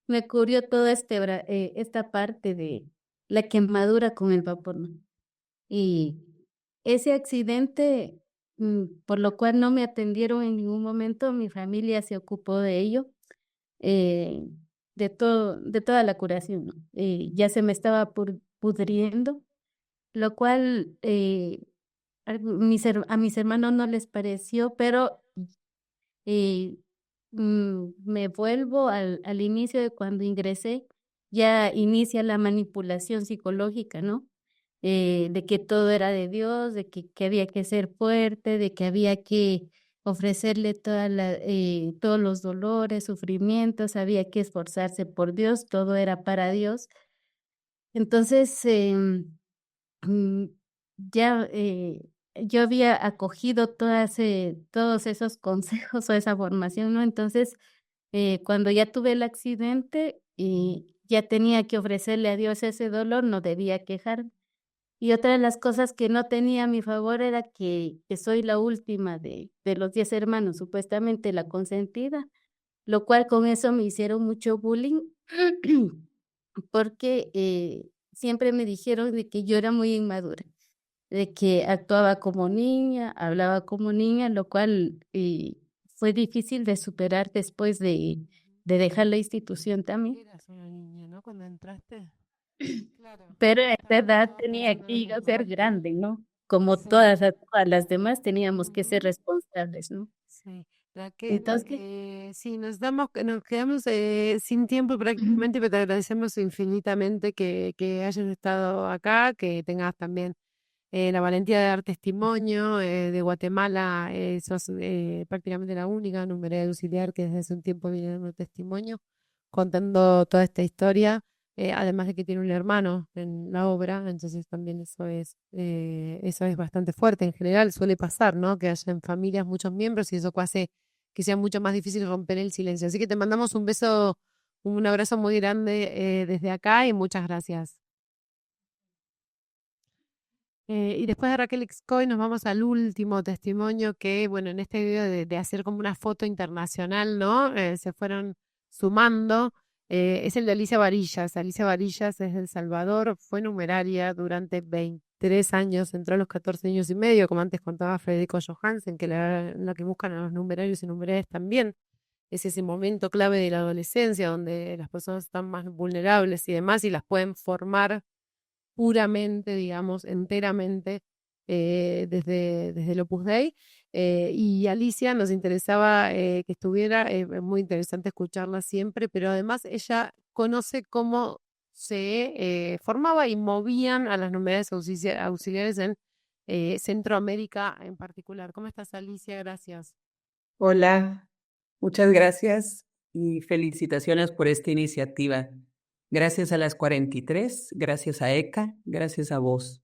me cubrió toda esta parte de la quemadura con el vapor, ¿no? Y ese accidente, por lo cual no me atendieron en ningún momento, mi familia se ocupó de ello, eh, de toda la curación, ¿no? Ya se me estaba pudriendo, lo cual a mis hermanos no les pareció, pero eh, me vuelvo al inicio de cuando ingresé, ya inicia la manipulación psicológica, ¿no? De que todo era de Dios, de que había que ser fuerte, de que había que ofrecerle todos los dolores, sufrimientos, había que esforzarse por Dios, todo era para Dios. Entonces, mm, ya yo había acogido todos esos consejos o esa formación, ¿no? Entonces, cuando ya tuve el accidente y ya tenía que ofrecerle a Dios ese dolor, no debía quejarme. Y otra de las cosas que no tenía a mi favor era que soy la última de los 10 hermanos, supuestamente la consentida, lo cual con eso me hicieron mucho bullying porque siempre me dijeron de que yo era muy inmadura, de que actuaba como niña, hablaba como niña, lo cual fue difícil de superar después de dejar la institución también. Eras una niña, ¿no? Cuando entraste. Claro, Pero a esta estabas edad toda tenía esperando que los yo ser papás. grande, ¿no? Como Sí. todas las demás teníamos que ser Ujú. responsables, ¿no? Sí, Raquel, Entonces, sí, nos quedamos sin tiempo prácticamente, pero te agradecemos infinitamente que hayas estado acá, que tengas también la valentía de dar testimonio de Guatemala. Sos prácticamente la única numeraria auxiliar que desde hace un tiempo viene dando testimonio, contando toda esta historia, además de que tiene un hermano en la obra, entonces también eso es bastante fuerte. En general suele pasar, ¿no? Que haya en familias muchos miembros y eso hace que sea mucho más difícil romper el silencio. Así que te mandamos un beso, un abrazo muy grande desde acá y muchas gracias. Y después de Raquel Excoy nos vamos al último testimonio que, bueno, en este video de hacer como una foto internacional, ¿no? Se fueron sumando. Es el de Alicia Varillas. Alicia Varillas es de El Salvador, fue numeraria durante 23 años, entró a los 14 años y medio, como antes contaba Federico Johansen, que la que buscan a los numerarios y numerarias también. Es ese momento clave de la adolescencia donde las personas están más vulnerables y demás y las pueden formar puramente, digamos, enteramente desde el Opus Dei. Y Alicia nos interesaba que estuviera, es muy interesante escucharla siempre, pero además ella conoce cómo se formaba y movían a las novedades auxiliares en Centroamérica en particular. ¿Cómo estás, Alicia? Gracias. Hola, muchas gracias y felicitaciones por esta iniciativa. Gracias a las 43, gracias a ECA, gracias a vos.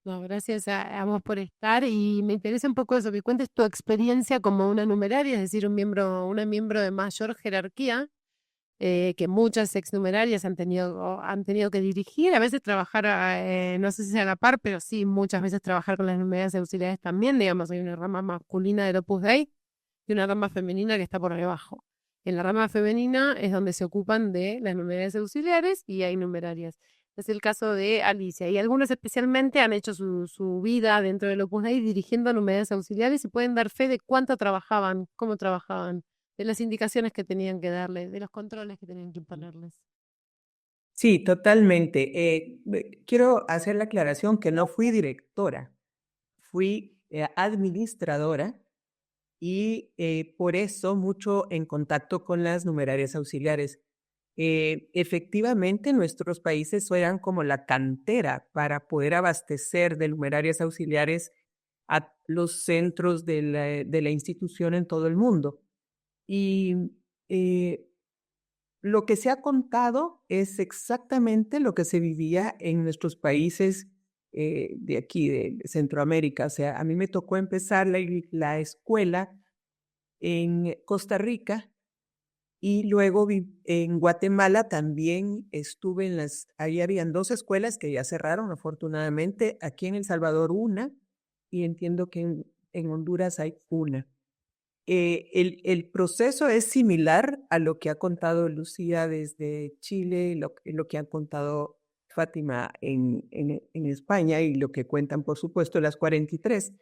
No, gracias a vos por estar y me interesa un poco eso, que cuentes tu experiencia como una numeraria, es decir, una miembro de mayor jerarquía, que muchas exnumerarias han tenido que dirigir, a veces trabajar, no sé si a la par, pero sí, muchas veces trabajar con las numerarias auxiliares también, digamos, hay una rama masculina del Opus Dei y una rama femenina que está por debajo. En la rama femenina es donde se ocupan de las numerarias auxiliares y hay numerarias. Es el caso de Alicia. Y algunos especialmente han hecho su vida dentro del Opus Dei dirigiendo numerarias auxiliares y pueden dar fe de cuánto trabajaban, cómo trabajaban, de las indicaciones que tenían que darle, de los controles que tenían que imponerles. Sí, totalmente. Quiero hacer la aclaración que no fui directora, fui administradora y por eso mucho en contacto con las numerarias auxiliares. Efectivamente, nuestros países eran como la cantera para poder abastecer de numerarias auxiliares a los centros de la institución en todo el mundo. Y lo que se ha contado es exactamente lo que se vivía en nuestros países de aquí, de Centroamérica. O sea, a mí me tocó empezar la escuela en Costa Rica y luego en Guatemala también estuve ahí habían 2 escuelas que ya cerraron, afortunadamente. Aquí en El Salvador una, y entiendo que en Honduras hay una. El proceso es similar a lo que ha contado Lucía desde Chile, lo que ha contado Fátima en España y lo que cuentan, por supuesto, las 43.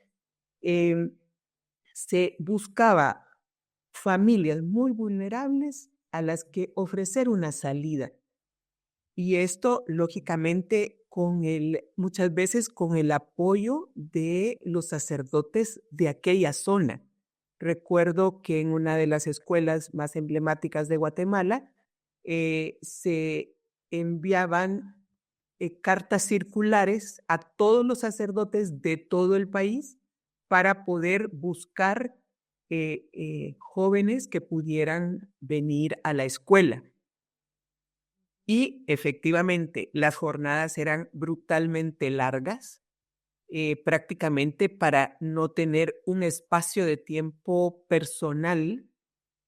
Se buscaba familias muy vulnerables a las que ofrecer una salida. Y esto, lógicamente, muchas veces con el apoyo de los sacerdotes de aquella zona. Recuerdo que en una de las escuelas más emblemáticas de Guatemala se enviaban cartas circulares a todos los sacerdotes de todo el país para poder buscar jóvenes que pudieran venir a la escuela. Y efectivamente, las jornadas eran brutalmente largas, prácticamente para no tener un espacio de tiempo personal.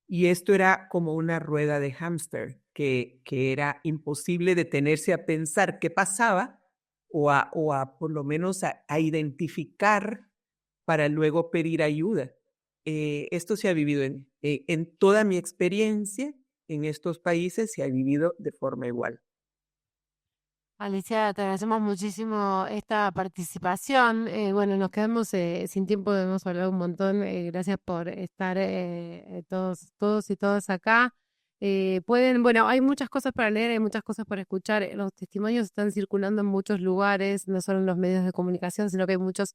Y esto era como una rueda de hámster, que era imposible detenerse a pensar qué pasaba o a por lo menos a identificar para luego pedir ayuda. Esto se ha vivido en toda mi experiencia en estos países, se ha vivido de forma igual. Alicia, te agradecemos muchísimo esta participación. Bueno, nos quedamos sin tiempo, hemos hablado un montón. Gracias por estar todos y todas acá. Bueno, hay muchas cosas para leer, hay muchas cosas para escuchar. Los testimonios están circulando en muchos lugares, no solo en los medios de comunicación, sino que hay muchos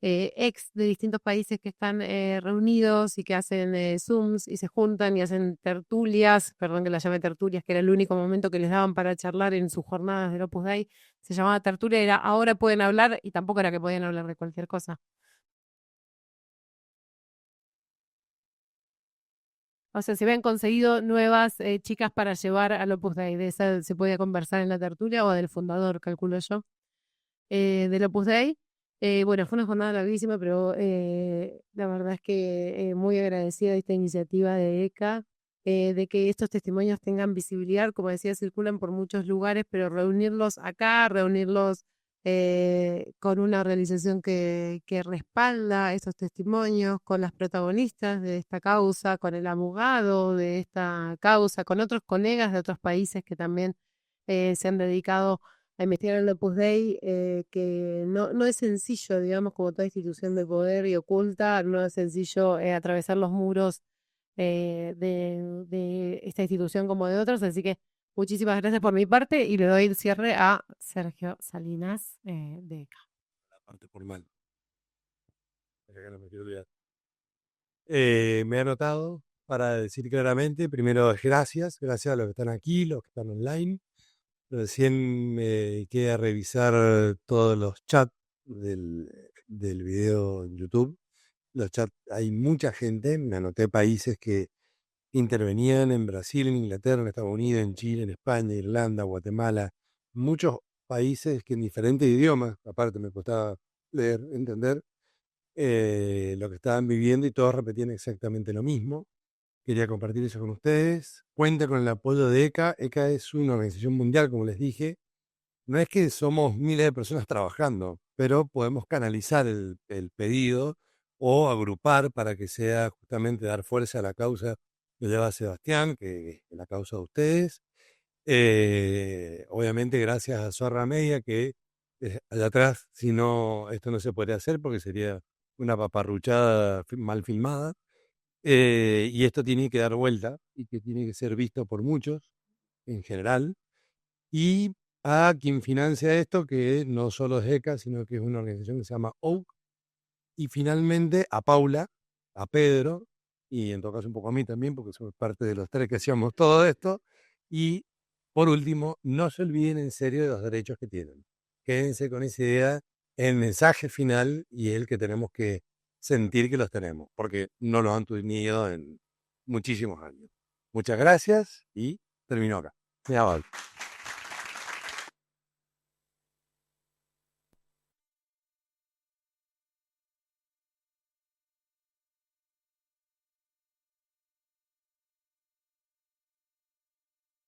ex de distintos países que están reunidos y que hacen Zooms y se juntan y hacen tertulias, perdón que las llame tertulias, que era el único momento que les daban para charlar en sus jornadas del Opus Dei, se llamaba tertulia, era ahora pueden hablar y tampoco era que podían hablar de cualquier cosa. O sea, se habían conseguido nuevas chicas para llevar al Opus Dei, de esa se podía conversar en la tertulia o del fundador, calculo yo, del Opus Dei. Bueno, fue una jornada larguísima, pero la verdad es que muy agradecida de esta iniciativa de ECA, de que estos testimonios tengan visibilidad, como decía, circulan por muchos lugares, pero reunirlos acá, reunirlos con una organización que respalda estos testimonios, con las protagonistas de esta causa, con el abogado de esta causa, con otros colegas de otros países que también se han dedicado a investigar el Opus Dei, que no es sencillo, digamos, como toda institución de poder y oculta, no es sencillo atravesar los muros de esta institución como de otros, así que muchísimas gracias por mi parte y le doy el cierre a Sergio Salinas de ECA. La parte formal. No me quiero olvidar. Me he anotado para decir claramente, primero gracias a los que están aquí, los que están online. Recién me dediqué a revisar todos los chats del video en YouTube. Los chats, hay mucha gente, me anoté países que intervenían en Brasil, en Inglaterra, en Estados Unidos, en Chile, en España, Irlanda, Guatemala, muchos países que en diferentes idiomas, aparte me costaba leer, entender lo que estaban viviendo y todos repetían exactamente lo mismo. Quería compartir eso con ustedes. Cuenta con el apoyo de ECA. ECA es una organización mundial, como les dije. No es que somos miles de personas trabajando, pero podemos canalizar el pedido o agrupar para que sea justamente dar fuerza a la causa que lleva Sebastián, que es la causa de ustedes. Obviamente gracias a Zorra Media, que allá atrás, si no, esto no se podría hacer porque sería una paparruchada mal filmada. Y esto tiene que dar vuelta y que tiene que ser visto por muchos en general. Y a quien financia esto, que no solo es ECA, sino que es una organización que se llama OAK. Y finalmente a Paula, a Pedro, y en todo caso un poco a mí también, porque somos parte de los tres que hacíamos todo esto. Y por último, no se olviden en serio de los derechos que tienen. Quédense con esa idea, el mensaje final y el que tenemos que sentir que los tenemos, porque no los han tenido en muchísimos años. Muchas gracias y termino acá. Me avanzo.